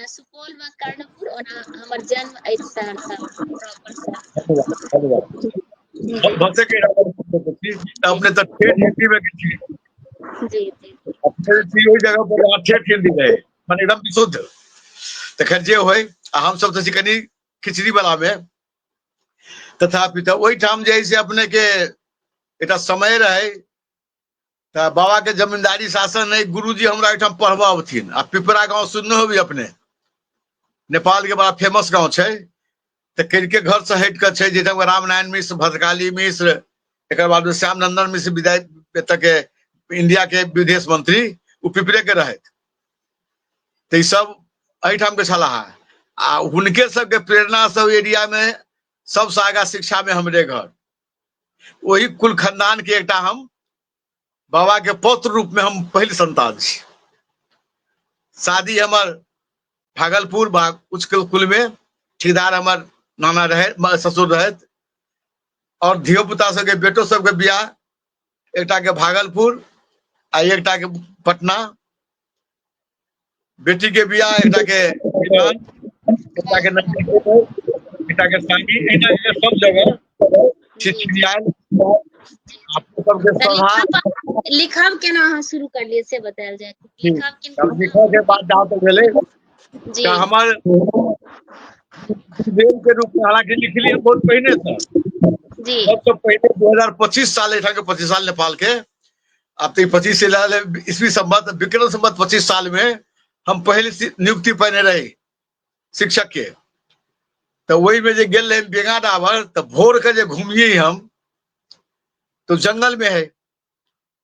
सुपौल में कर्णपुर, और हमर जन्म अछि सहरसा प्रॉपर सहरसा। अपने तो ठेठ हिंदी में छी। जी जी ओहि जगह पर ठेठ हिंदी रहे माने एकदम विशुद्ध। तो खैर जे होय हम सब तो कनी खिचड़ी वाला में तथापि तो वही ठाम जे से अपने के एटा समय रहे तो बाबा के जमींदारी शासन नहीं गुरुजी हमरा एठाम पढ़बा अबथिन आ पिपरा गांव सुनने होबी अपने नेपाल के बड़ा फेमस गांव छै। तो के घर से हट के जैठाम रामनारायण मिश्र भद्रकाली मिश्र एक बाद श्याम नंदन मिश्र विदाय के इंडिया के विदेश मंत्री उ पिपरे के रहे। तो सब अठाम के छलाह आ हुनके सबके प्रेरणा से एरिया में सबसे आगा शिक्षा में हमरे घर वही कुल खानदान के एकटा हम बाबा के पौत्र रूप में हम पहली संतान छी। शादी हमर भागलपुर उच्च कुल में ठेकेदार हमर नाना रहे ससुर रहे और धियो पुता सबके बेटो सबके बियाह एकटा के भागलपुर आ एकटा के पटना, बेटी के बियाह एकटा के ईरान, एकटा के नजदीक, एकटा के सांगी, एना सब जगह छिछियाल आपको सबके सभा लिखब केना अहाँ शुरू कर लिए से बतायल जाय। लिखब किन लिखब के बाद जहाँ तक भेले जी हमार देव के रूप में हालांकि लिख लिए बहुत पहले से जी सबसे पहले 2025 साल एठा के 25 साल नेपाल के अब तो 25 साल ईस्वी संवत विक्रम संवत 25 साल में हम पहले नियुक्ति पाने रहे शिक्षक के। तो वही में जे गेल रहे बेगा डाबर तो भोर के जे घूमिए हम तो जंगल में है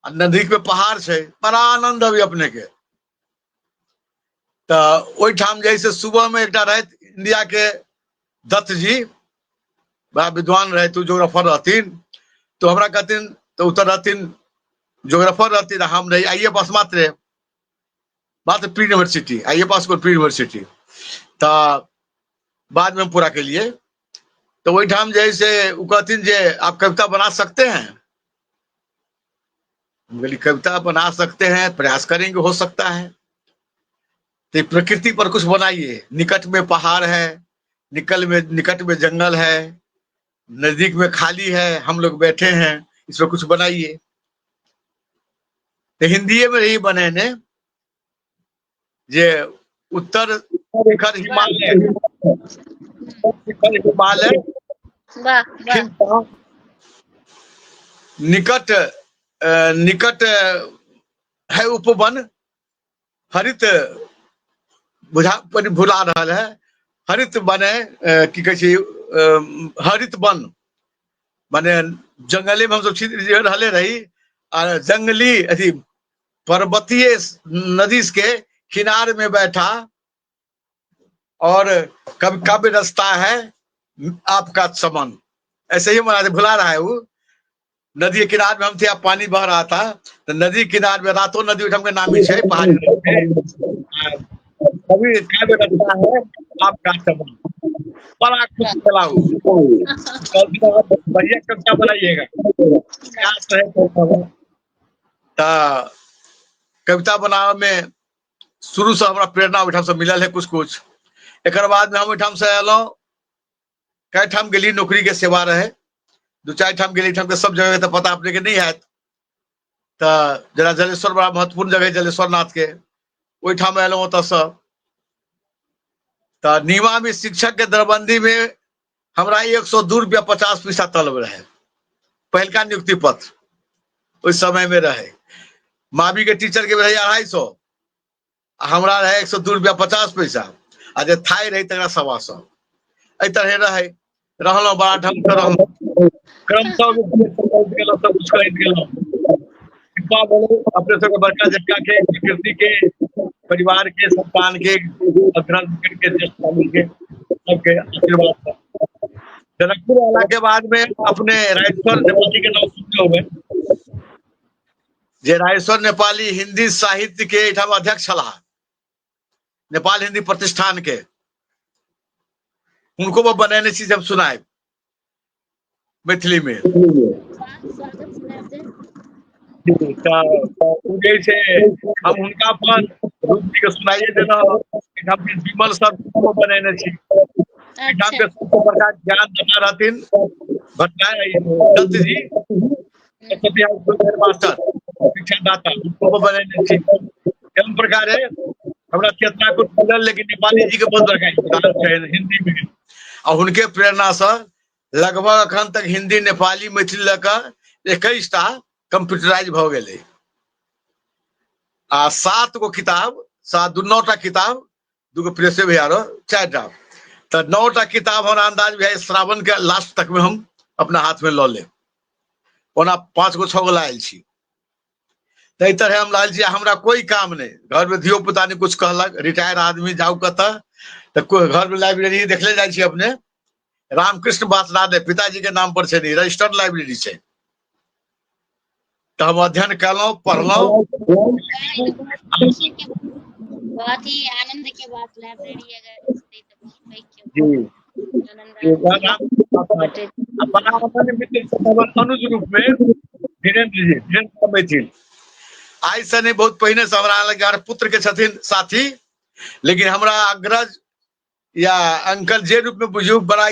नजदीक में पहाड़ है बड़ा आनंद अभी अपने के। तो वही ठाम जैसे सुबह में एक रहे इंडिया के दत्त जी बड़ा विद्वान रहे तो जोग्राफर रहतीन तो हमरा कहतीन तो उतर रहतीन जोग्राफर रहतीन हम रही आइए पास मात्र प्री यूनिवर्सिटी आइए पास को प्री यूनिवर्सिटी। तो बाद में पूरा के लिए तो वही ठाम जैसे वो कहतीन जे आप कविता बना सकते हैं। बोली कविता बना सकते हैं प्रयास करेंगे हो सकता है। तो प्रकृति पर कुछ बनाइए निकट में पहाड़ है निकट में जंगल है नजदीक में खाली है हम लोग बैठे हैं इस पर कुछ बनाइए। तो हिंदी में ही बने ने जे उत्तर शिखर हिमालय निकट निकट है उपवन हरित भुला रहा है हरित बने की कहे हरित वन माने जंगले में हम सब रहले रही और जंगली अथी पर्वतीय नदी के किनारे में बैठा और कब कब रास्ता है आपका चमन ऐसे ही मना भुला रहा है वो नदी के किनारे में हम थे पानी बह रहा था तो नदी किनारे में रातों नदी उठम के नामी है पहाड़ी कभी कब रास्ता है आपका चमन बड़ा खुश चला बढ़िया कविता बनाइएगा कविता बनावे में शुरू से हमारा प्रेरणा ओठाम से मिलल है कुछ एक बाद में हम ओठाम से अलो कई ठाम गेली नौकरी के सेवा रहे दो चार ठाम गेली ठाम के सब जगह तो पता अपने के नहीं है। तो जरा जलेश्वर बड़ा महत्वपूर्ण जगह जलेश्वर नाथ के वही ठाम अलो सब तो नीमा में शिक्षक के दरबंदी में हमरा 102 रुपया 50 पैसा तलब रहे पहलका नियुक्ति पत्र उस समय में रहे मावी के टीचर के रहे 250 हमरा रहे 102 रुपया 50 पैसा आ जे थाई रही तक 125 एहि तरह रहे रहलो बड़ा ढंग से रहलो क्रमशः सब कुछ खरीद गेलो अपने सबके बड़का झटका के प्रकृति के परिवार के संतान के अग्रणी के ज्येष्ठ के सबके आशीर्वाद जनकपुर आला के बाद में अपने राजेश्वर नेपाली के नाम सुनते हुए जे राजेश्वर नेपाली हिंदी साहित्य के एठाम अध्यक्ष छलाह नेपाल हिंदी प्रतिष्ठान के उनको वो बनाने चीज हम सुनाए मैथिली में जैसे हम उनका पर रूप के सुनाइए देना हम विमल सर को बनाने छी एठाम के प्रकार ज्ञान बता रहथिन भट्टाचार्य दत्त जी मास्टर शिक्षादाता उनको बनेने छी एवं प्रकार है हमरा चेतना को मिलल लेकिन नेपाली जी के बहुत बड़का योगदान छै हिंदी में और उनके प्रेरणा से लगभग अखन तक हिंदी नेपाली मैथिली लक 21टा कंप्यूटराइज भ गेलै आ 7 गो किताब 9टा किताब 2 गो प्रेसे भैया 4टा तो 9टा किताब हमरा अंदाज भैया श्रावण के लास्ट तक में हम अपना हाथ में ल ले ओना 5 गो 6 गो लायल छी तई तरह हम लाल जी हमरा कोई काम नहीं घर में धियो पुता ने कुछ कहलक रिटायर आदमी जाऊ कत तो घर में लाइब्रेरी देखले जाय छी अपने रामकृष्ण वासनाथ पिताजी के नाम पर छै रजिस्टर्ड लाइब्रेरी छै तो हम अध्ययन कलौ पढ़लौ बहुत ही आनंद के बात लाइब्रेरी अगर स्थित बहुत जी अपना अपने मित्र अनुज रूप में धीरेन्द्र जी धीरेन्द्र मैथिल आई से नहीं बहुत पहले से हमरा लगे पुत्र के छथिन साथी लेकिन हमरा अग्रज या अंकल जे रूप में बुझियो बड़ा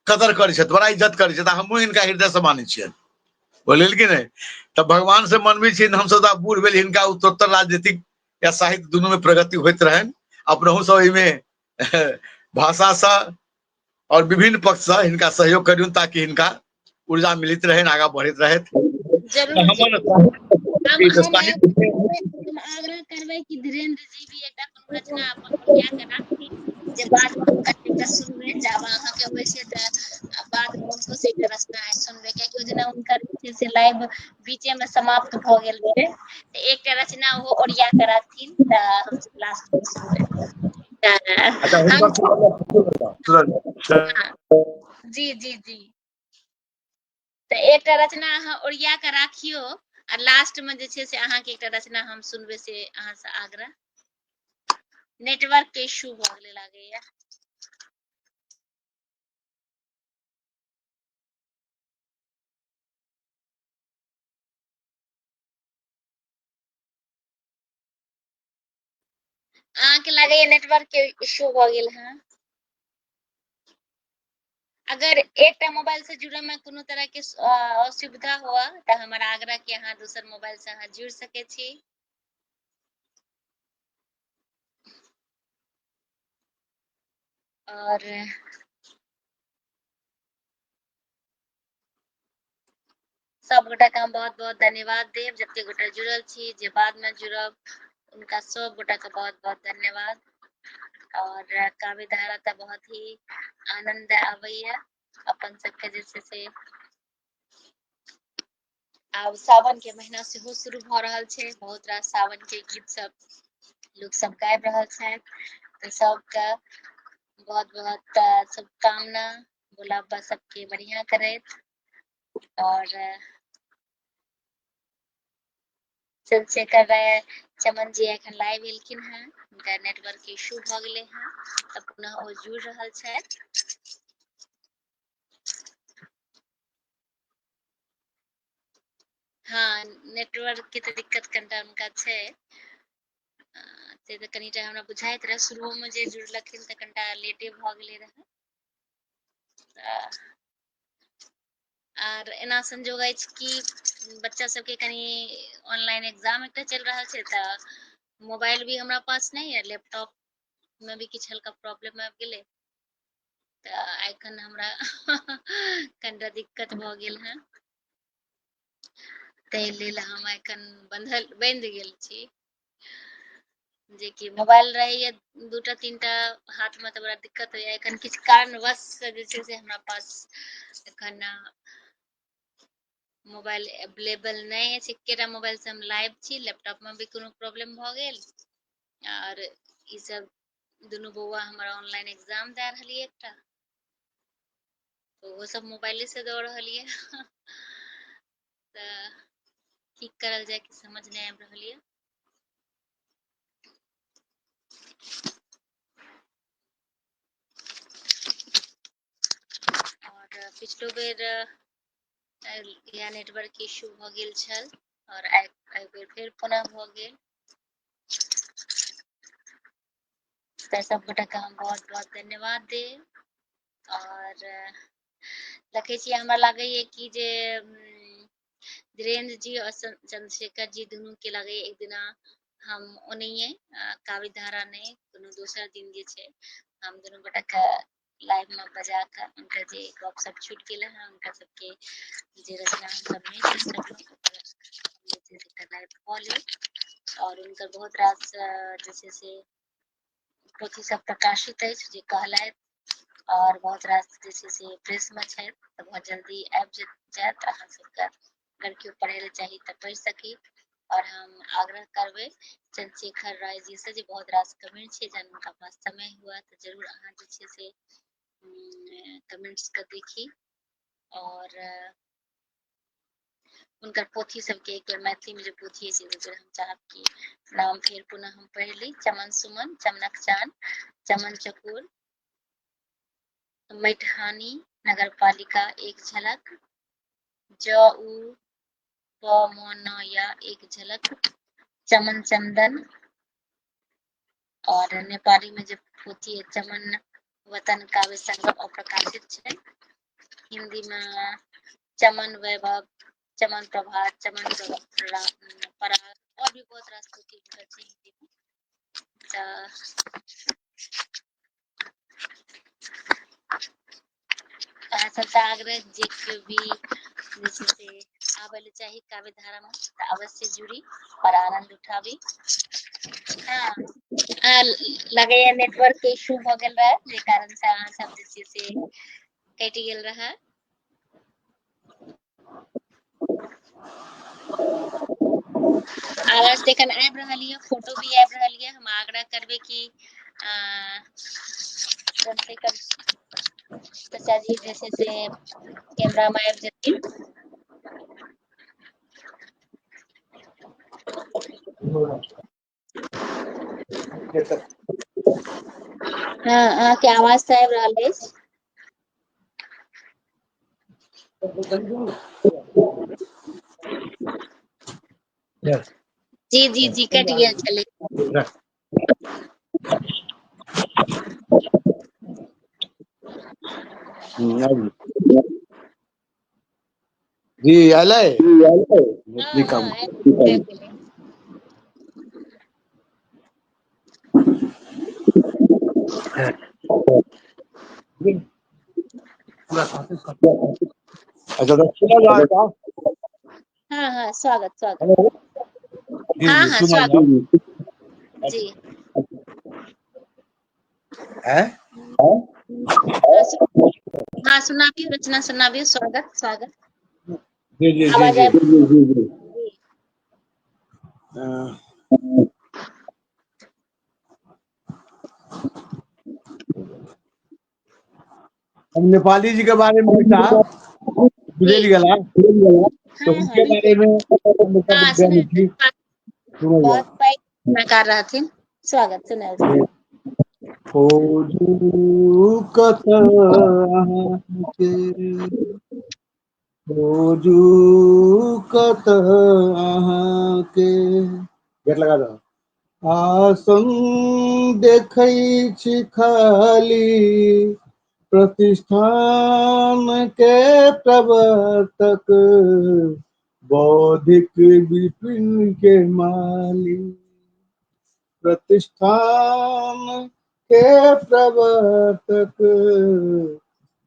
कदर करे छथि बड़ा इज्जत करे छथि हमहू इनका हृदय से माने छियन बोलिल कि नहीं तब भगवान से मनबी छी हम सब बूढ़ भेल इनका उत्तरोत्तर राजनीतिक या साहित्य दोनों में प्रगति होइत रहन अपनहु सब इमे भाषा से और विभिन्न पक्ष से इनका सहयोग करियन ताकि इनका ऊर्जा मिलित रहे आगा बढ़ित रहे हम आग्रह करबै कि धीरेन्द्र जी भी एकटा कोनो रचना अपन बढ़िया के राखी जे बाद में कतेक सुनबे जब अहाँ के होय छै त बाद में उनको से एकटा रचना है सुनबे कियाकि ओ जेना उनकर से लाइव बीचे में समाप्त भ गेल रहे त एकटा रचना वो ओरिया के राखथिन त हम लास्ट में सुनबे जी जी जी तो एक रचना अहाँ ओरिया के राखियो आ लास्ट में जे छै से अहाँ के एकटा रचना हम सुनबे से अहाँ से आग्रह नेटवर्क के इशू भ गेले लागैया अहाँ के लागैया नेटवर्क के इशू भ गेल है अगर एक मोबाइल से जुड़े में कोनो तरह के असुविधा हुआ तो हमारा आग्रह कि अहाँ दूसर मोबाइल से अहाँ जुड़ सके छी और सब गोटा के हम बहुत बहुत धन्यवाद देव जते गोटा जुड़ल छी जे बाद में जुड़ब उनका सब गोटा के बहुत बहुत धन्यवाद और काव्य धारा तो बहुत ही आनंद आबैया अपन सबके जैसे से अब सावन के महीना से हो शुरू भ रहल छै बहुत रास सावन के गीत सब लोग सब गाबि रहल छै तो सबका बहुत बहुत शुभकामना भोला बाबा सबके बढ़िया करे और चंद्रशेखर राय चमन जी एखन लाइव एलखिन हैं उनका नेटवर्क इशू भ गेले हैं तब पुनः ओ जुड़ रहल छै हाँ नेटवर्क के तो दिक्कत कनिटा उनका छै ते कनिटा हमरा बुझाइत रहे शुरू में जे जुड़लखिन त कनिटा लेटे भ गेले रहे और एना संजोग अछि कि बच्चा सबके कनी ऑनलाइन एग्जाम एकटा चल रहा छै त मोबाइल भी हमरा पास नहीं है लैपटॉप में भी किछ हल्का प्रॉब्लम आबि गेले त एखन हमरा कनिटा दिक्कत भ गेल है तै लेल हम एखन बंद गेल छी जे कि मोबाइल रहे दूटा तीनटा हाथ में तो बड़ा दिक्कत होया एखन किछ कारणवश जे छै से हमरा पास एखन मोबाइल अवेलेबल नहीं है एकेटा मोबाइल से हम लाइव छी लैपटॉप में भी कोनो प्रॉब्लम भ गेल और ई सब दुनू बौआ हमर ऑनलाइन एग्जाम दे रहलिए एकटा तो वो सब मोबाइले से दे रहलिए त की करल जाए कि समझ नहीं आबि रहल है और पिछलो बेर या नेटवर्क इशू भ गेल छल और आई बेर फिर पुनः भ गेल सब गोटा का हम बहुत बहुत धन्यवाद दे और देखे छी हमरा लगे कि जे धीरेन्द्र जी और चंद्रशेखर जी दोनों के लगे एक दिन हम ओनहिए काव्य धारा ने कोनो दोसर दिन जे छै हम दोनों गोटा के लाइव में बजा कर उनका जे गपशप छूट गेल है उनका सबके जे रचना हम सब नहीं सुन सकलहुं लाइव कॉल और उनकर बहुत रास जैसे से पोथी सब प्रकाशित है जे कहलथि और बहुत रास जैसे से प्रेस में छै तो बहुत जल्दी आबि जायत अहाँ सबके अगर केओ पढ़े ले चाही तो पढ़ सकी और हम आग्रह करबे चंद्रशेखर राय जी से जे बहुत रास कमेंट छै जन उनका पास समय हुआ तो जरूर अहाँ जे छै से कमेंट्स के देखी और उनकर पोथी सबके एक बेर मैथिली में जो पोथी है एक बेर हम चाहब कि नाम फिर पुनः हम पढ़ ली। चमन सुमन, चमनक चान, चमन चकोर, मैठानी नगर पालिका एक झलक, ज उ प म न या एक झलक, चमन चंदन और नेपाली में जो पोथी है चमन वतन काव्य संग्रह अप्रकाशित है। हिंदी में चमन वैभव, चमन प्रभात, चमन पराग और भी बहुत रास पोथी हिंदी में सबसे आग्रह जे केओ भी जैसे से आबे चाही काव्य धारा में तो अवश्य जुड़ी और आनंद उठाबी। हाँ लगे नेटवर्क के इशू हो गेल रहा जे कारण से अहाँ सब जे से कटि गेल रहा। आवाज देखन आबि रहल है, फोटो भी आबि रहल है। हम आग्रह करबे कि चाचा जी जैसे से कैमरा में आबि जेथिन। हाँ अहाँके आवाज तो आबि रहल अछि। जी जी जी कट गया चले। जी आले अच्छा तो सुना जाएगा। हाँ हाँ स्वागत स्वागत। जी हाँ जी हाँ सुना स्वागत जी। है हाँ सुनाबियो रचना सुनाबियो। स्वागत स्वागत। जी जी जी आवाज जी हम नेपाली जी के बारे में बेटा बुझे गला तो उनके बारे में बहुत पैकार रहथिन। स्वागत सुनाओ जी। खोजू कतऽ अहाँके, खोजू कतऽ अहाँके, गेट लगा दो। आसन देखै छी खाली, प्रतिष्ठान के प्रवर्तक, बौद्धिक विपिन के माली, प्रतिष्ठान के प्रवर्तक,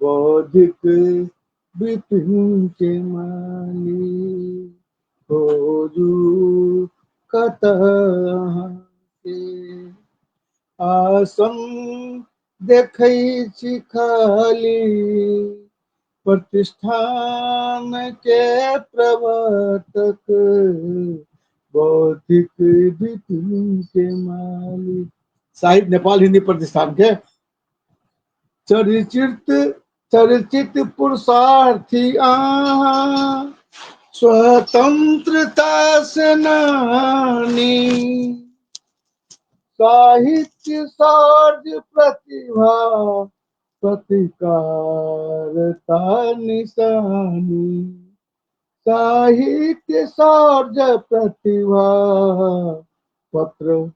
बौद्धिक विपिन के माली, खोजू कतऽ अहाँके, आसन देखै छी खाली, प्रतिष्ठान के प्रवर्तक, बौद्धिक विपिन के माली। साहित्य नेपाल हिंदी प्रतिष्ठान के चर्चित पुरुषार्थी अहाँ, स्वतंत्रता सेनानी, साहित्य सार्ज प्रतिभा, पत्रकारिता निशानी, साहित्य सार्ज प्रतिभा, पत्रकारिता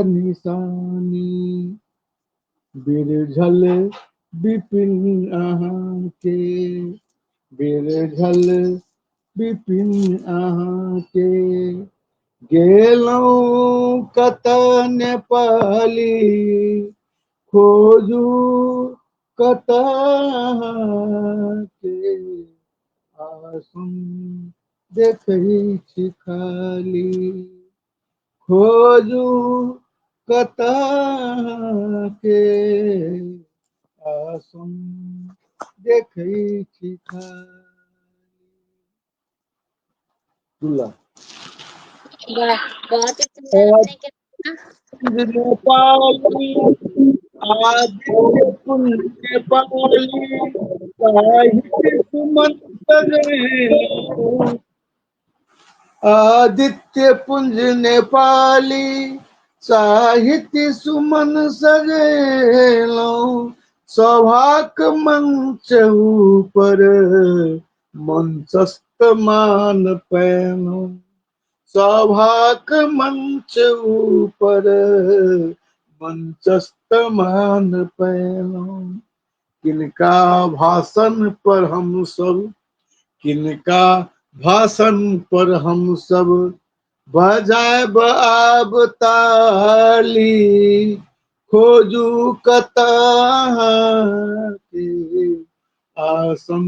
निशानी, बिरझल विपिन अहाँके, बिरझल विपिन अहाँ के गेलौं कतऽ नेपाली खोजू कतऽ अहाँ के आसुन देखै छी खाली खोजू कतऽ अहाँ के आसुन देखै छी खाली। दूल्हा वाह, बहुत ही सुंदर आपने किया। नेपाली आदित्य पुण्य नेपाली साहित्य सुमन सजैलौं आदित्य पुंज नेपाली साहित्य सुमन सजैलौं सौभाग्य मंच ऊपर मंचस्थ मान पैलौं सौभाग्य मंच ऊपर मंचस्थ मान पैलौं किनका भाषण पर हम सब किनका भाषण पर हम सब बजायब आब ताली खोजू कतऽ अहाँ के आसन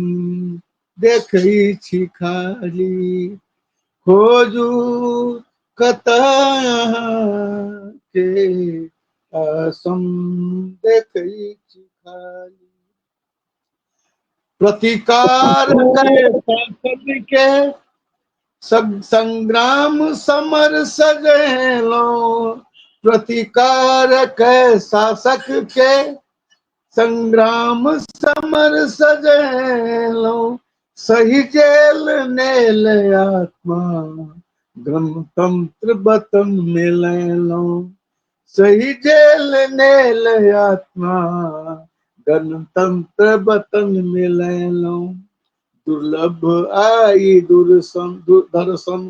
देखै छी खाली खोजू कतऽ अहाँ के आसन देखै छी खाली प्रतिकार करे शासन के संग्राम समर सजैलौं प्रतिकार के शासक के संग्राम समर सजैलौं सही जेल नेल आत्मा गणतंत्र वतन मिलैलौं सही जेल नेल आत्मा गणतंत्र वतन मिलैलौं दुर्लभ आई दर्शन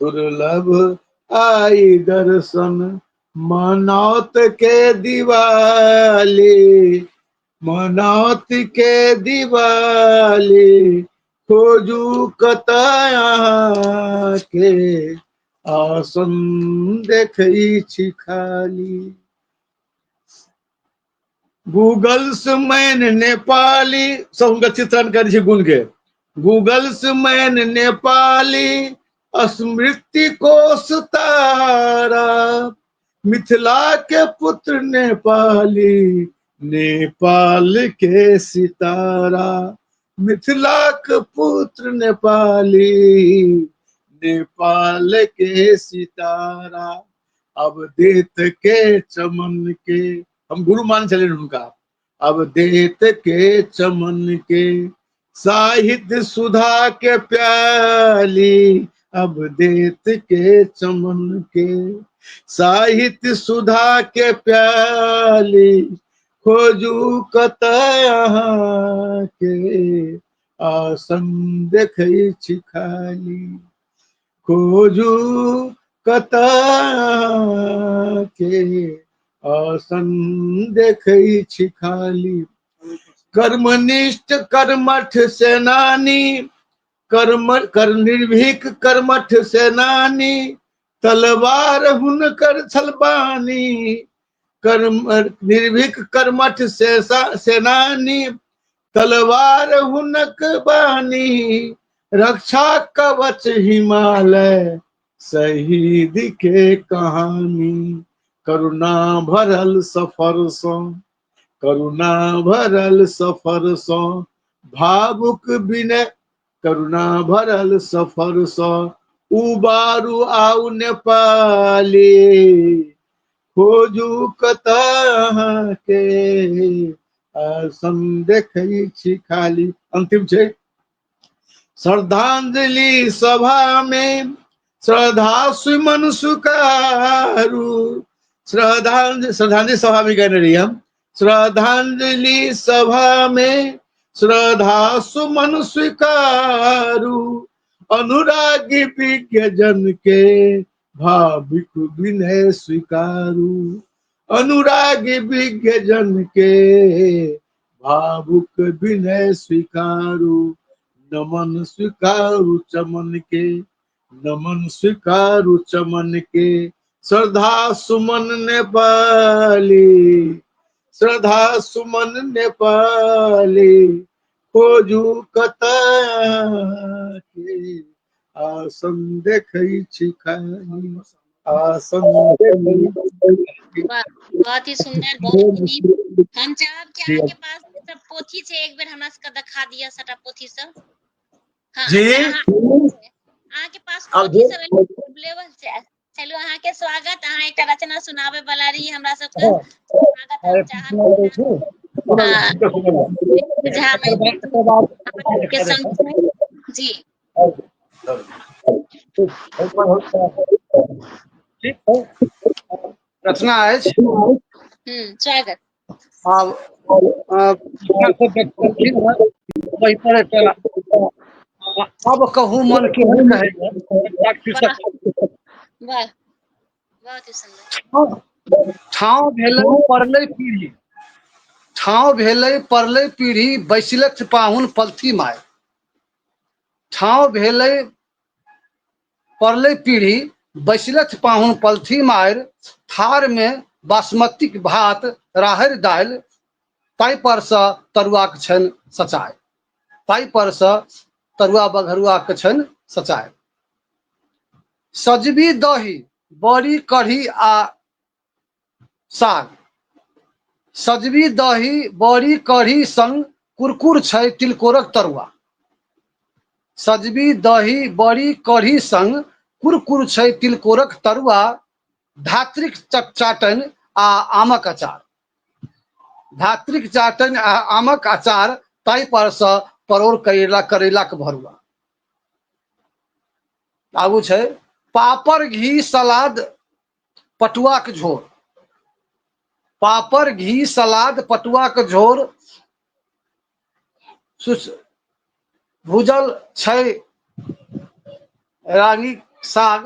दुर्लभ आई दर्शन मनौत के दिवाली मनौत के दिवाली खोजू कतऽ अहाँ के आसन देखै छी खाली गूगल से मैन नेपाली सब हुनका चित्रण करै छै गुण के गूगल से मैन नेपाली स्मृति कोश तारा मिथिला के पुत्र नेपाली नेपाल के सितारा मिथिला के पुत्र नेपाली नेपाल के सितारा अब देत के चमन के हम गुरु मान चले उनका अब देत के चमन के साहित्य सुधा के प्याली अब देत के चमन के साहित्य सुधा के प्याली खोजू कतऽ अहाँ के आसन देखै छी खाली खोजू कतऽ अहाँ के आसन देखै छी खाली कर्मनिष्ठ कर्मठ सेनानी कर निर्भीक कर्मठ सेनानी तलवार हुनकर छलबानी निर्भीक कर्मठ सेनानी तलवार हुनक बानी रक्षा कवच हिमालय शहीद के कहानी करुणा भरल सफर सँ करुणा भरल सफर सँ भावुक विनय करुणा भरल सफर सँ उबारू आउ नेपाली खोजू कतऽ अहाँ के आसन देखै छी खाली अंतिम छै श्रद्धांजलि सभा में श्रद्धा सुमन सुकारू श्रद्धांजलि सभा में कहने रही हम श्रद्धांजलि सभा में श्रद्धा सुमन स्वीकारू अनुरागी विज्ञ जन के भाविक विनय स्वीकारू अनुरागी विज्ञ जन के भावुक विनय स्वीकारू नमन स्वीकारु चमन के, नमन स्वीकारु चमन के, श्रद्धा सुमन नेपाली, श्रद्धा सुमन नेपाली, खोजू कतऽ के, आसन देखै छी खाली, आसन बहुत ही सुंदर, बहुत ही नीक। हम चाहब कि अहाँ के पास सब पोथी छै, एक बेर हमरा सबके दिखा दिया सबटा पोथी सब। हाँ, जी अहाँ के पास पोथी सब अवेलेबल छै। चलू अहाँ के स्वागत, अहाँ एकटा रचना सुनाबे वाला रही हमरा सबके। स्वागत हम चाहब। हाँ, झा मैथिली के संग जी रचना अछि। स्वागत। आब वही पर एकटा अब कहूँ मन केहन कहैया। वाह, बहुत ही सुंदर। ठाव भेलै पड़लै पीढ़ी, ठाव भेलै पड़लै पीढ़ी, बैसलथि पाहुन पलथी माय। ठाव भेलै पड़लै पीढ़ी, बैसलथि पाहुन पलथी मारि, थार में बासमतीक भात राहरि दालि, ताहि पर सँ तरुआक छनि सचाइ, ताहि पर सँ तरुआ बघरुआक छनि सचाइ। सजबी दही बड़ी कढ़ी आ साग, सजबी दही बड़ी कढ़ी संग कुरकुर छै तिलकोरक तरुआ। सजबी दही बड़ी कढ़ी संग कुरकुर छै तिलकोरक तरुआ, धात्रिक चाटनि आ आमक अचार, धात्रिक चाटनि आ आमक अचार, ताहि पर सँ परोर करैलाक भरुआ। आगू छै पापड़ घी सलाद पटुआक झोर, पापड़ घी सलाद पटुआक झोर, भूजल छै रागी साग,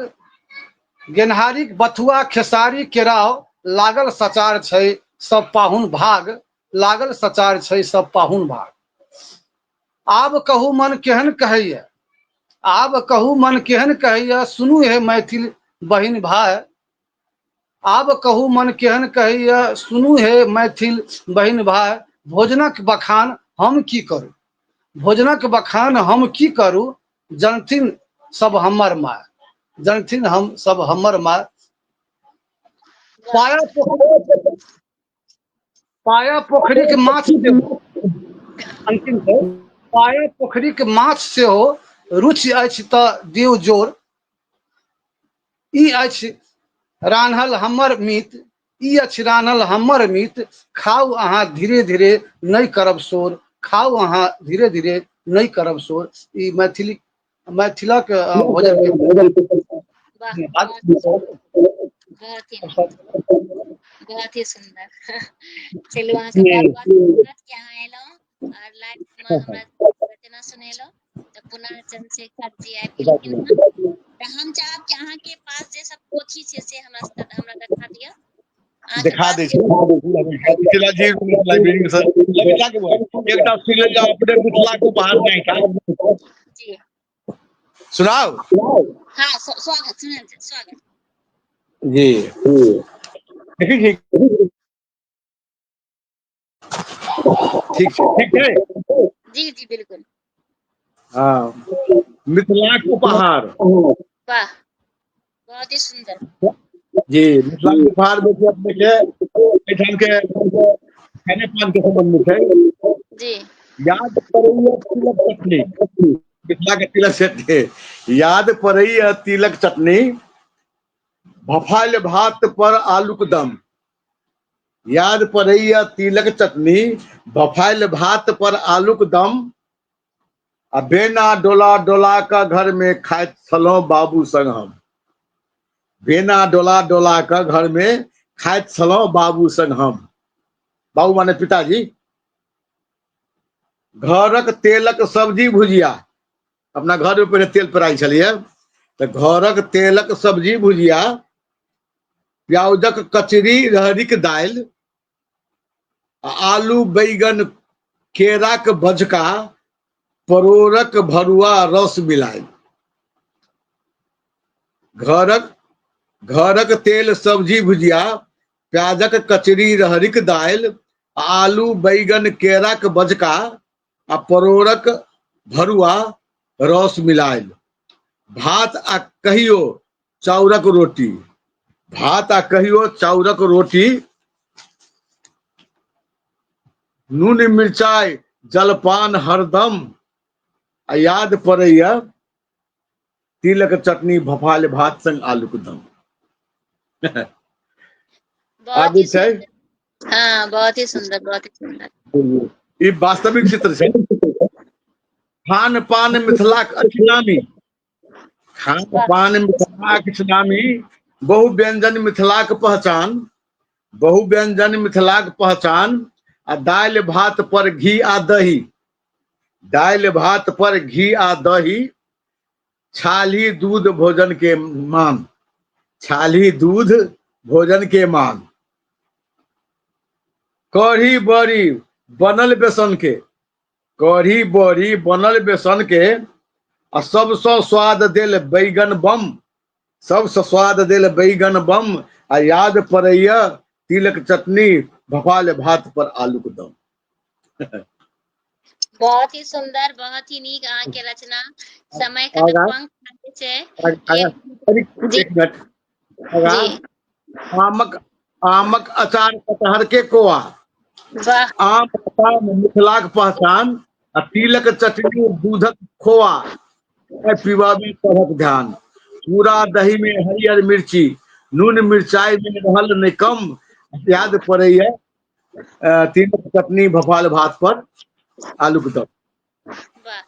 गेनहारीक बथुआ खेसारी केराव, लागल सचार छै सब पाहुन भाग, लागल सचार छै सब पाहुन भाग। आब कहू मन केहन कहैया, आब कहू मन केहन कहैया, सुनू हे मैथिल बहिन भाई। आब कहू मन केहन कहैया, सुनू हे मैथिल बहिन भाई। भोजनक बखान हम की करू, भोजनक बखान हम की करू, जनथिन सब हमर माय, जनथिन हम सब हमर माय। पाया पोखरी के माछ सेहो, अंतिम छै, पाया पोखरी के माछ सेहो, रुचि अछि तऽ दियौ जोर। ई अछि रान्हल हमर मीत, ई अछि रान्हल हमर मीत, खाउ अहाँ धीरे धीरे नहि करब शोर, खाउ अहाँ धीरे धीरे नहीं करब शोर। ई मैथिलक भोजन के बहुत ही सुंदर। चलू अहाँ के बहुत बहुत धन्यवाद कि अहाँ एलौ और लाइव में हमरा रचना सुनेलौ। तो पुनः चंद्रशेखर जी आबि गेलखिन हन, तो हम चाहब कि अहाँ के पास जे सब पोथी छै से हमरा दिखा दिअ। दिखा दै छी मिथिला जी लाइब्रेरी से एकटा सुनल अपने मिथिला को बाहर नहीं था जी सुनाओ। हाँ स्वागत, सुनल स्वागत जी देखिए ठीक है जी जी बिल्कुल। हाँ मिथिला को पहाड़, वाह बहुत ही सुंदर। जी मिथिला के पहाड़ देखिए अपने के एठाम के खाने पान के संबंध में है जी। याद पड़ैया तिलक चटनी, मिथिला के तिलक चटनी याद पड़ैया तिलक चटनी, भफाइल भात पर आलूक दम, याद पड़ैया तिलक चटनी, भफाइल भात पर आलूक दम, आ बेना डोला डोला का घर में खाइत छलहुँ बाबू संग हम, बेना डोला डोला का घर में खाइत छलहुँ बाबू संग हम। बाबू माने पिताजी। घरक तेलक सब्जी भुजिया, अपना घर में पहले तेल पेराई छलिए, तो घरक तेलक सब्जी भुजिया, प्याउजक कचरी रहरिक दालि, आलू बैगन केराक बझका, परोरक भरुआ रस मिलाय। घरक तेल सब्जी भुजिया, प्याजक कचरी रहरिक दालि, आलू बैगन केराक बजका आ परोरक भरुआ रस मिलायल, भात आ कहियो चाउरक रोटी, भात आ कहियो चाउरक रोटी, नून मिर्चाई जलपान हरदम आ याद पड़ैया तिलक चटनी भफाल भात संग आलूक दम। बहुत आगे ही छै, सुंदर। हाँ, बहुत ही सुंदर, बहुत ही सुंदर। ई वास्तविक चित्र छै। खान पान मिथिलाक अछि नामी, खान पान मिथिलाक अछि नामी, बहु व्यंजन मिथिलाक पहचान, बहु व्यंजन मिथिलाक पहचान, आ दालि भात पर घी आ दही, दालि भात पर घी आ दही, छाली दूध भोजन के मान, छाली दूध भोजन के मान, कढ़ी बड़ी बनल बेसन के, कढ़ी बड़ी बनल बेसन के, आ सबसँ स्वाद देल बैगन बम, सबसँ स्वाद देल बैगन बम, आ याद पड़ैया तिलक चटनी भफाल भात पर आलूक दम। बहुत ही सुंदर, बहुत ही नीक अहाँ के रचना। समय का आगा पंख लागे छै। आगा जी एक मिनट आगा। जी। आमक अचार कटहर के कोआ, वाह। आम अचार मिथिलाक पहचान, आ तिलक चटनी दूधक खोआ, पीबा में सबक ध्यान, पूरा दही में हरियर मिर्ची, नून मिर्चाई में रहल नहीं कम, याद पड़ैया तिलक चटनी भफाल भात पर आलूक दम। वाह।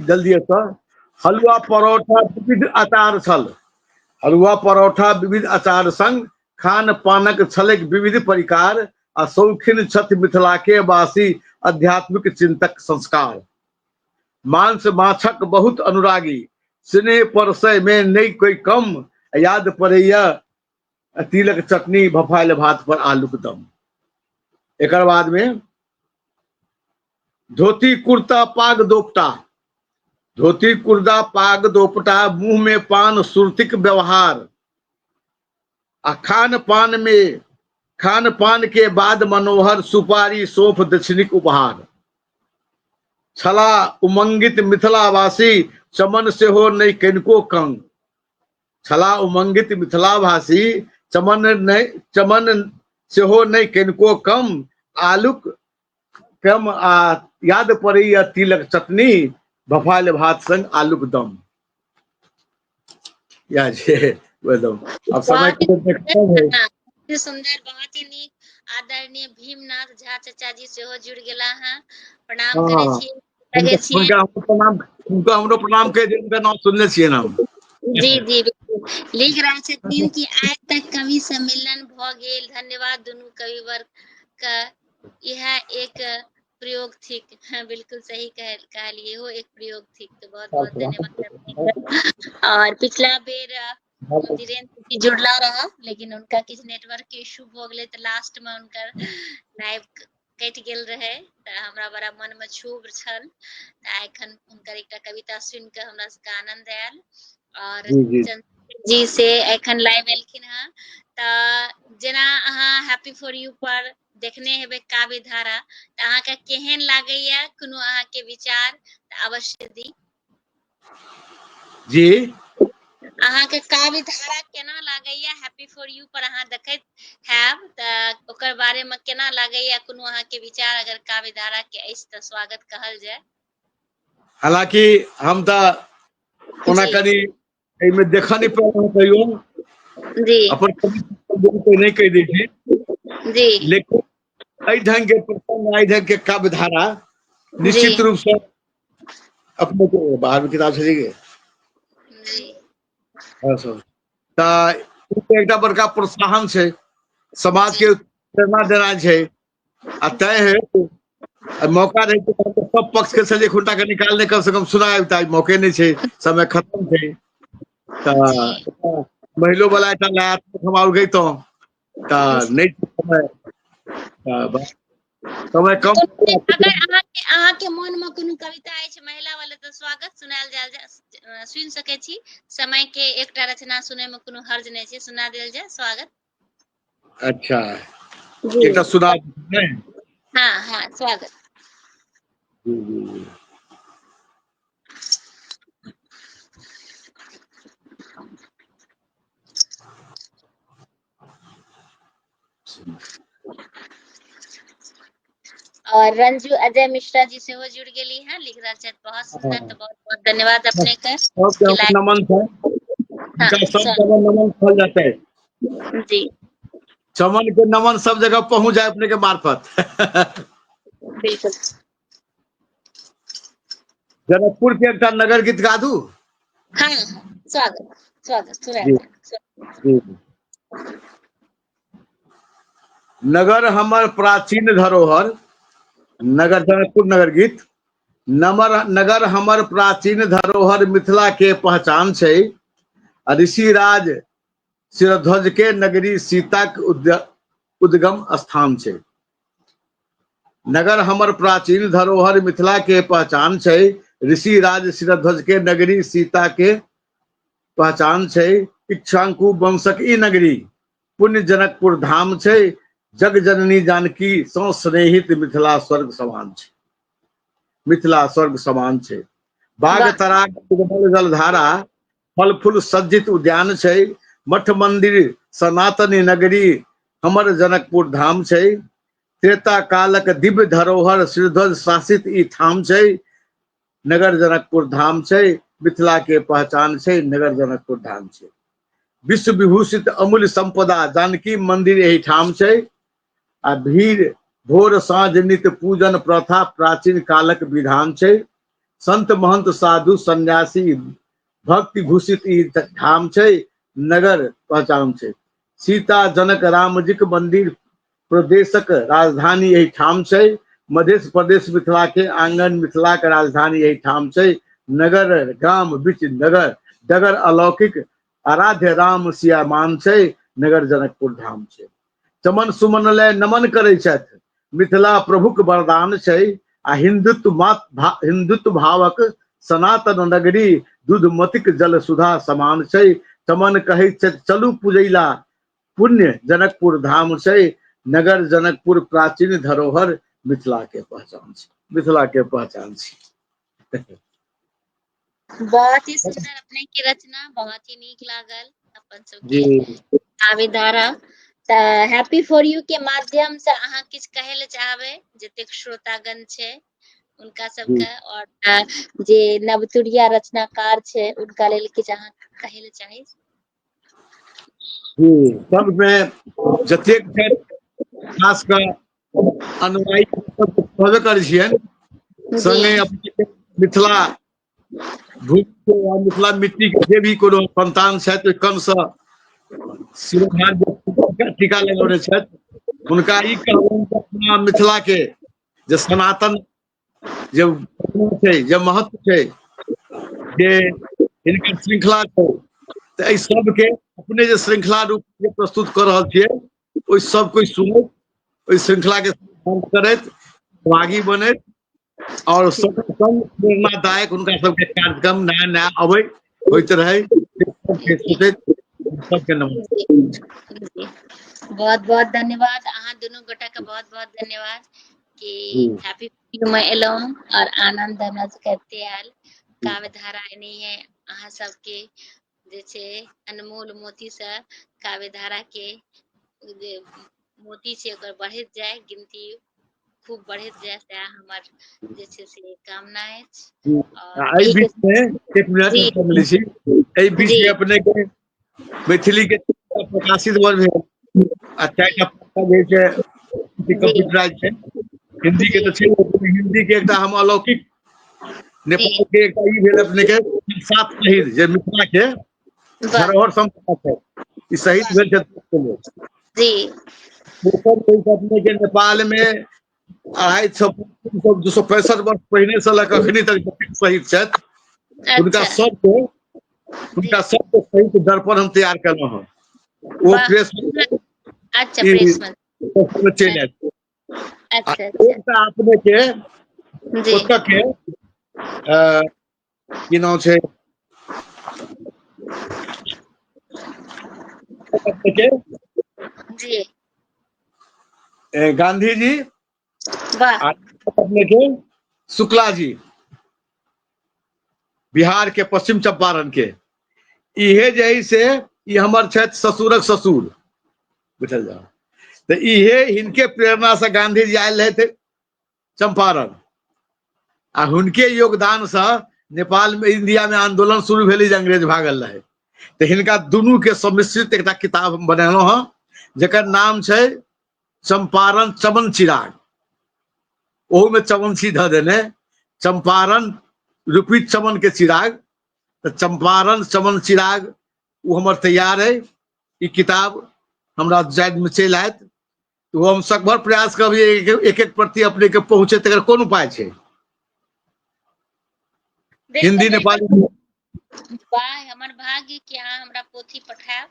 जल्दी हलुआ परोठा विविध अचार छल, हलुआ परोठा विविध अचार संग खान पानक छलैक विविध परिकार, आ शौखीन छथि मिथिला के वासी आध्यात्मिक चिंतक संस्कार। मांस माछक बहुत अनुरागी, स्नेह परसय में नहीं कोई कम, याद पड़ैया तिलक चटनी भफाइल भात पर आलूक दम। एक बाद में धोती कुर्ता पाग दोपटा, धोती कुर्ता पाग दोपटा, मुंह में पान सुरतिक व्यवहार, आ खान पान के बाद मनोहर सुपारी सौंफ दक्षिणिक उपहार, छला उमंगित मिथिलावासी चमन से हो नहीं कनिको कंग, छला उमंगित मिथिलावासी चमन से हो नहीं कनिको कम, आलूक कम आ याद पड़ैया तिलक चटनी भफाइल भात संग आलूक दम। या जे एकदम अब समय बहुत ही कम है। सुंदर, बहुत ही नीक। आदरणीय भीमनाथ झा चाचा जी सेहो जुड़ गेला हैं, प्रणाम करे हाँ, छी, लगे छी। उनका हमरो प्रणाम कह दे, उनका नाम सुनने छियै नाम। जी जी बिल्कुल। लिख रहे छथिन कि आज तक कवि सम्मेलन भ गेल, धन्यवाद दुनू कविवर का, यह एक प्रयोग थिक। हाँ, बिल्कुल सही कहलिए, हो एक प्रयोग थिक, तो बहुत बहुत धन्यवाद। और पिछला बेर धीरेन्द्र जी जुड़ला रहा, लेकिन उनका किछ नेटवर्क के इशू भ गेलै, तो लास्ट में उनकर लाइव कटि गेल रहे, तो हमरा बड़ा मन में क्षोभ छल। एखन हुनकर एकटा कविता सुन के हमरा सबके आनंद आयल, और जी से एखन लाइव एलखिन हैं। तो जेना अहाँ हैप्पी फॉर यू पर देखने हेबे काव्य धारा, तो अहाँ के केहन लागैया, कोनो अहाँ के विचार अवश्य दी। जी अहाँ के काव्य धारा केना लागैया, हैप्पी फॉर यू पर अहाँ देखैत हैब, त ओकर बारे में केना लागैया, कोनो अहाँ के विचार अगर काव्य धारा के अछि त स्वागत कहल जाय। हालांकि हम त ओना कनी एमे देखा नहीं पाऊँ कहियो, जी अपन कोई नहीं कह दै छी, जी, लेकिन एहि ढंग के प्रसंग, एहि ढंग के काव्य धारा निश्चित रूप से अपने को बाहर में किताब चली गई एकटा बड़का प्रोत्साहन छै, समाज के प्रेरणा देना छै, आ तय है मौका रहे तो सब पक्ष के से खुंटा के निकालने कम से कम सुना, मौके नहीं छै, समय खत्म छै, महिलो वाला एकटा नया हम आउर गई तो नहीं समय समय कम अगर अहाँ के मन में कोनो कविता अछि महिला वाले तो स्वागत सुनायल जाय सुन सके छी। समय के एकटा रचना सुने में कोनो हर्ज नहीं छै, सुना देल जाय स्वागत। अच्छा जी एक सुना नहीं। हाँ हाँ स्वागत। जी। और रंजू अजय मिश्रा जी से हो जुड़ गेली हैं, लिख रहा है बहुत सुंदर, तो बहुत बहुत धन्यवाद अपने का। सबके नमन था, हाँ सब जगह नमन फल जाता है जी चमन के नमन सब जगह पहुंच जाए अपने के मार्फत। बिल्कुल। जनकपुर के एक नगर गीत गा दू। हाँ स्वागत स्वागत सुनाया जी, जाए। जी। नगर हमर प्राचीन धरोहर, नगर जनकपुर नगर गीत। नगर हमर प्राचीन धरोहर, मिथिला के पहचान छै। ऋषि राज शिरध्वज के नगरी, सीता के उद्गम स्थान छै। नगर हमर प्राचीन धरोहर, मिथिला के पहचान छै। ऋषि राज शिरध्वज के नगरी, सीता के पहचान छै। इक्ष्वाकु वंशक ई नगरी, पुण्य जनकपुर धाम छै। जग जननी जानकी सौ स्नेहित, मिथिला स्वर्ग समान छै। मिथिला स्वर्ग समान छै। बाग तराग जलधारा, फल फूल सज्जित उद्यान छै। मठ मंदिर सनातनी नगरी, हमर जनकपुर धाम छै। त्रेता कालक दिव्य धरोहर, शिरध्वज शासित ई ठाम छै। नगर जनकपुर धाम छै, मिथिला के पहचान छै। नगर जनकपुर धाम छै। विश्व विभूषित अमूल्य संपदा, जानकी मंदिर एही ठाम छै। आ भीड़ भोर साँझ नित पूजन प्रथा, प्राचीन कालक विधान छै। संत महंत साधु सन्यासी, भक्ति भूषित ई धाम छै। नगर पहचान छै। सीता जनक राम जी के मंदिर, प्रदेशक राजधानी एही ठाम छै। मध्य प्रदेश मिथिला के आंगन, मिथिला के राजधानी एही ठाम छै। नगर गाम बीच नगर, डगर अलौकिक, आराध्य राम सिया मान छै। नगर जनकपुर धाम छै। चमन सुमन लय नमन करै छथि, मिथिला प्रभुक वरदान छै। आ हिंदुत्व भावक सनातन नगरी, दूधमतिक जल सुधा समान छै। चमन कहै छथि चलू पूजैला, पुण्य जनकपुर धाम छै। नगर जनकपुर प्राचीन धरोहर, मिथिला के पहचान छै। मिथिला के पहचान छै। बहुत ही सुंदर अपने की रचना, बहुत ही नीक लागल अपन सबके काव्यधारा। हैप्पी फॉर यू के माध्यम से अहाँ किछ कहे ले चाहबे जतेक श्रोतागण छै उनका सबके, और जे नवतुरिया रचनाकार छै उनका लेल किछ अहाँ कहे ले चाही। सब में जतेक छै खास कर अनुयायी सब कहबे करै छियन, संगे अपने मिथिला भूमि के या मिथिला मिट्टी के जे भी कोनो संतान छथि, कम से शिरोधार्य टीका लगौने छथि, हुनका ई कहबनि कि अपना मिथिला के जे सनातन जे छै, जे महत्व छै, जे हिनकर श्रृंखला छै, तऽ एहि सबके अपने जे श्रृंखला रूप में प्रस्तुत कर रहल छियै, ओहि सब कोई सुनैत, ओहि श्रृंखला के करैत, भागी बनैत, और प्रेरणादायक हुनका सबके कार्यक्रम नया नया अबै होइत रहे। सबके नमस्कार। बहुत बहुत धन्यवाद अहाँ दोनों गोटा के, बहुत बहुत धन्यवाद कि हैप्पी में एलौं और आनंद हमरा करते आयल। काव्यधारा एनी है अहाँ सबके जे छै अनमोल मोती से काव्यधारा के जे मोती छै ओकर बढ़ैत जाए, गिनती खूब बढ़ैत जाए, सएह हमर जे छै से कामना अछि। और एहि बीच में एक मिनट मिलै छी, एहि बीच में अपने के मैथिली के प्रकाशित वर्ग है, आ चारिटा जे छै कंप्यूटराइज छै। हिंदी के तो छै, हिंदी के एकटा हम अलौकिक, नेपाल के एकटा ई भेल अपने के सात शहीद जे मिथिला के धरोहर संपदा छै, ई शहीद भेल छथिन जी। अपने के नेपाल में 265 वर्ष पहिने से लग अखनी तक शहीद छथि, हुनका सबके सहित दर्पण हम तैयार केलहुं हन। वो प्रेस अच्छा प्रेस में चलि आयत। अच्छा अच्छा एकटा अपने के जी ओतऽ के की नाम छै अपने के जी गांधी जी वाह आ अपने के शुक्ला जी बिहार के पश्चिम चंपारण के इहे जे है से ई हमर छथि ससुरक ससुर बुझल जाओ तो इहे हिनके प्रेरणा से गांधी जी आयल रहे चंपारण आ हुनके योगदान से नेपाल में इंडिया में आंदोलन शुरू भेलै जे अंग्रेज भागल रहे तो हिनका दुनू के सम्मिश्रित एक किताब हम बनेलहुं हँ जेकर नाम छै चंपारण चमन चिराग ओहू में चमन सी ध देने चंपारण रूपी चमन के चिराग तो चंपारण चमन चिराग वो हमर तैयार है ई किताब हमरा जाद में चलि आयत तो हम सकभर प्रयास करब एक एक प्रति अपने के पहुंचे तकर कोन उपाय छै बिल्कुल हिंदी बिल्कुल नेपाली वाह हमर भाग्य कि अहाँ हमरा पोथी पठायब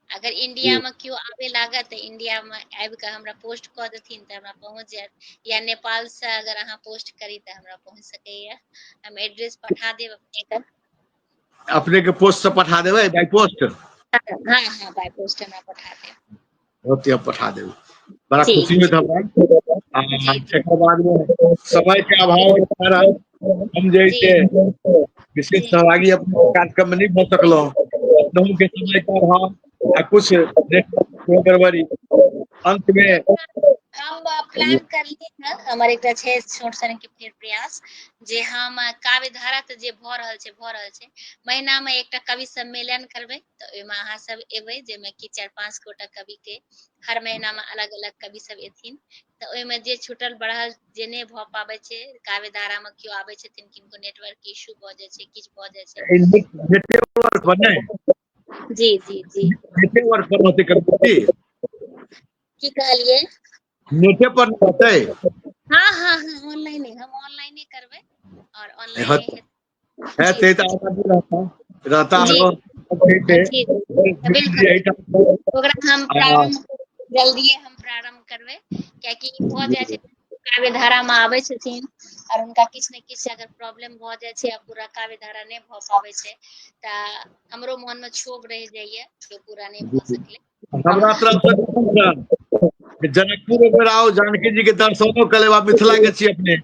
अगर इंडिया में क्यों आवे लागत त इंडिया में आबि के हमरा पोस्ट क देथिन त हमरा पहुंच जायत या नेपाल से अगर अहाँ पोस्ट करी त हमरा पहुंच सकैया हम एड्रेस पठा देब अपने के पोस्ट से पठा देबै बाई पोस्ट हाँ हाँ बाय पोस्ट हमरा पठा देब होते अब पठा देबै बड़ा जी खुशी जी होत हमरा जी जी एकर बाद में समय के अभाव के कारण हम जे जी छै विशेष जी सहभागी अपने कार्यक्रम में नहीं भ सकलहुं नहु के समय का अभाव आ कुछ गड़बड़ी अंत में हम प्लान कर लिए हैं हमर एकटा छै छोट सन के फेर प्रयास जे हम काव्य धारा त जे भ रहल छै महीना में एकटा कवि सम्मेलन करबै त ओय में अहाँ सब एबै जे में कि 4-5 गोटा कवि के हर महीना में अलग अलग कवि सब एथिन त ओय में जे छूटल बढ़ल जे नै भ पाबै छै काव्य धारा में क्यों आबै छथिन किनको नेटवर्क इशू भ जाय छै किछ भ जाय छै नेटवर्क पर नहीं जी जी जी नेटवर्क पर होते करती की कहलिए नेटे पर नहीं होते हाँ हाँ हाँ ऑनलाइन हम ऑनलाइने करबै और ऑनलाइने है जी ते जी रहता जी हो जी बिल्कुल ओकरा हम प्रारंभ करबै कियाकि भ जाय छै काव्य धारा में आबै छथिन और उनका किछ ने किछ अगर प्रॉब्लम भ जाय छै पूरा काव्य धारा नै भ पाबै छै त हमरो मन में क्षोभ रह जाइए जो पूरा नै भ सकले हमरा तरफ से जनकपुर में आओ जानकी जी के दर्शनो करेबा मिथिला के छी अपने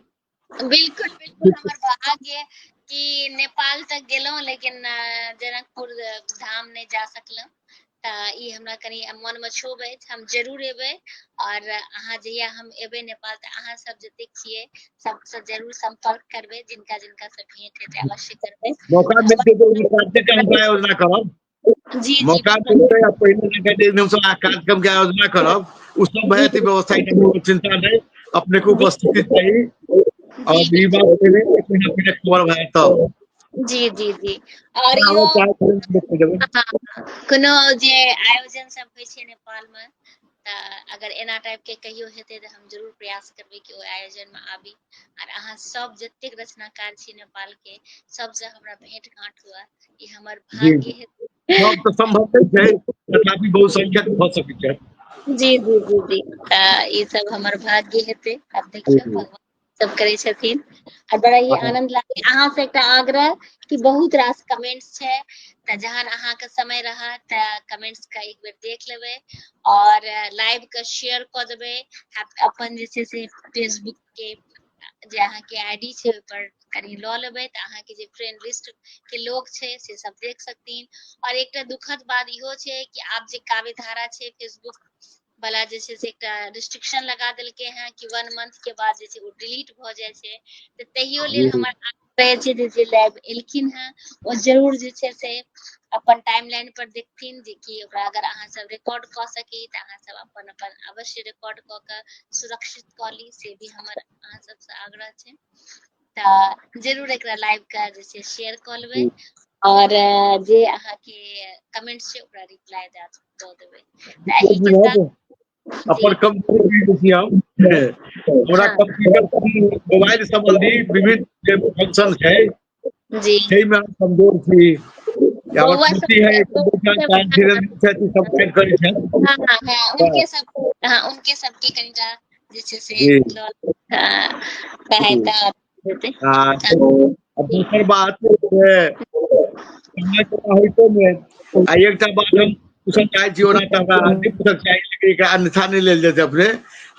बिल्कुल बिल्कुल हमर भाग्य कि नेपाल तक गेलौं लेकिन जनकपुर धाम नै जा सकलौं त ई हमरा कनी मन में क्षोभ अछि हम जरूर एबै और अहाँ जहिया हम एबै नेपाल त अहाँ सब जते छियै सबसे जरूर संपर्क करबै जिनका जिनका से भेंट हेतै अवश्य करबै मौका मिलते तो कार्यक्रम के आयोजना करब जी जी मौका मिलते पहले कार्यक्रम के आयोजना करब उस सब जी बहुत व्यवस्था की चिंता नहीं अपने को उपस्थिति चाहिए जी और ई बात खबर भाई तब जी जी जी और इहो कोनो जे आयोजन सब होइ छै नेपाल में त अगर एना टाइप के कहियो हेतै त हम जरूर प्रयास करबै कि ओइ आयोजन में आबी और अहाँ सब जतेक रचनाकार छी नेपाल के सबसे हमरा भेंट घांट हुआ ई हमर भाग्य हेतै सब तो संभव नहीं है तथापि बहुसंख्यक भ सकै छै जी जी जी जी ई सब हमर भाग्य हेतै अब देखियौ भगवान सब करै छथिन आ बड़ा ही आनंद लागे अहाँ से एकटा आग्रह कि बहुत रास कमेंट्स छै त जहन अहाँ के समय रहत त कमेंट्स के एक बेर देख लेबै और लाइव के शेयर क देबै अपन जे छै से फेसबुक के जे अहाँ के आईडी छै ओय पर कनी ल लेबै त अहाँ के जे फ्रेंड लिस्ट के लोग छै से सब देख सकथिन और एकटा दुखद बात इहो छै कि आब जे काव्य धारा छै फेसबुक वाला जे छै से एकटा रिस्ट्रिक्शन लगा देलकै हैं कि 1 मंथ के बाद जे छै वो डिलीट भ जाय छै त तहियो लेल हमर रहे छै जे लाइव एलखिन हैं ओ जरूर जे छै से अपन टाइमलाइन पर देखथिन जे कि ओकरा अगर अहाँ सब रिकॉर्ड क सकी त अहाँ सब अपन अपन अवश्य रिकॉर्ड क के सुरक्षित क ली से भी हमर अहाँ सब से आग्रह छै त जरूर एकरा लाइव के जे छै शेयर क लेबै और जे अहाँ के कमेंट्स छै ओकरा रिप्लाई द देबै त एही के साथ अपन कंप्यूटर हमरा कंप्यूटर मोबाइल संबंधी विभिन्न जे फंक्शन छै जी छै में कमजोर छी या बउआ खुशी है धीरे धीरे सब करै छै हाँ उनके सब के कनिटा जैसे से जी सहायता देते। हाँ, तो अब दूसरी बात समय के होइतो में आ एकटा बात हम पूछल चाहे छी, ओना तऽ हमरा नहीं पूछल चाही, लेकिन एकरा अन्यथा नहीं लेल जेतै अपने।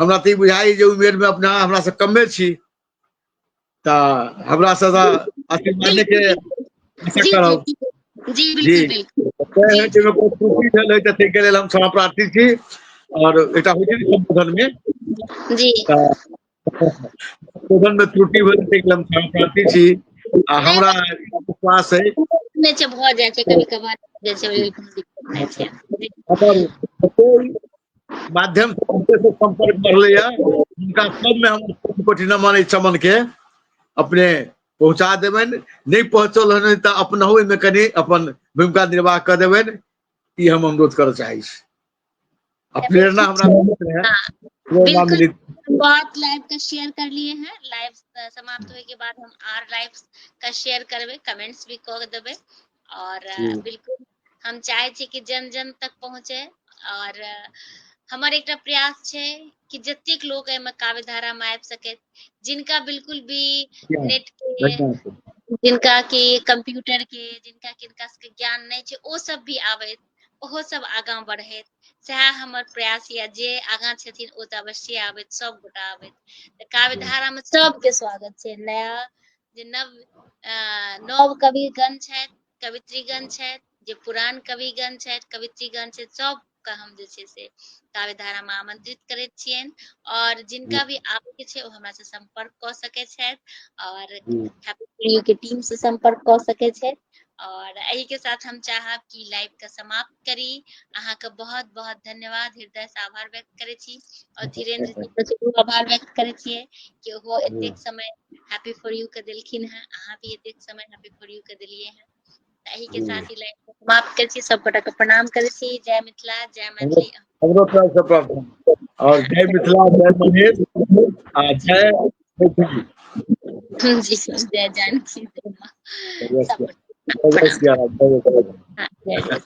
हमरा तऽ ई बुझाइ जे उमेर में अपना हमरा से कमे छी, तऽ हमरा से आशीर्वाद के आशा जी जी करब। जी जी बिल्कुल बिल्कुल जी जी जाहिमे कोई त्रुटि भेल है ताहि के लेल हम क्षमा प्रार्थी छी। और एकटा होइ छै संबोधन में जी संबोधन में त्रुटि भेल ताहि के लेल हम क्षमा प्रार्थी छी। आ नहीं हमरा विश्वास है में से भऽ जाइ छै कभी कभार, जैसे कोनो दिक्कत नहीं छै। अगर कोई माध्यम से हमसे से संपर्क बढ़ले उनका सब में हम कोटि न माने चमन के अपने पहुंचा देबनि। नहीं पहुंचल हन तऽ अपनहु में कनी अपन भूमिका निर्वाह कर देबनि, ई हम अनुरोध करऽ चाहै छी। आ प्रेरणा हमरा मिलत रहे, हाँ प्रेरणा बिल्कुल, मिलत। बहुत लाइव का शेयर कर लिए हैं। लाइव समाप्त होए के बाद हम आर लाइव का शेयर करबे, कमेंट्स भी कह देबे। और बिल्कुल हम चाहे छी कि जन जन तक पहुंचे। और हमर एकटा प्रयास छै कि जतेक लोग एमे काव्य धारा में आबि सके, जिनका बिल्कुल भी नेट के, धन्यवाद। जिनका के कंप्यूटर के, जिनका किनका के ज्ञान नहीं छै, ओ सब भी आवे, ओहो सब आगां बढ़े। सएह हमर प्रयास या जे आगां छथिन ओ तऽ अवश्य आबैत, सब गोटा आबैत। काव्य धारा में सबके स्वागत छै। नया जे नव कविगण छथि, कवित्रीगण छथि, जे पुरान कविगण छथि, कवित्रीगण छथि, सबके हम जे छै से काव्य धारा में आमंत्रित करैत छियनि। और जिनका भी आबे के छै ओ हमरा से संपर्क क सकै छथि, और हैप्पी फॉर यू के टीम से संपर्क क सकै छथि। और एही के साथ हम चाहब कि लाइव के समाप्त करी। अहाँ के बहुत बहुत धन्यवाद, हृदय से आभार व्यक्त करे छी। और धीरेन्द्र जी के सेहो आभार व्यक्त करे छियै कि ओहो एतेक समय हैप्पी फॉर यू के देलखिन हैं, अहाँ भी एतेक समय हैप्पी फॉर यू के देलिए हैं। एही के साथ ही लाइव समाप्त करे छी। सब गोटा के प्रणाम करे छी। जय मिथिला, जय मैथिली। हमरो तरफ से प्रार्थना और जय मिथिला, जय महेश, आ जी जय मैथिली। जी जय जानकी, जय माँ। सब जय गोटा प्रणाम। सिया राम, जय जय। हाँ, जय जय।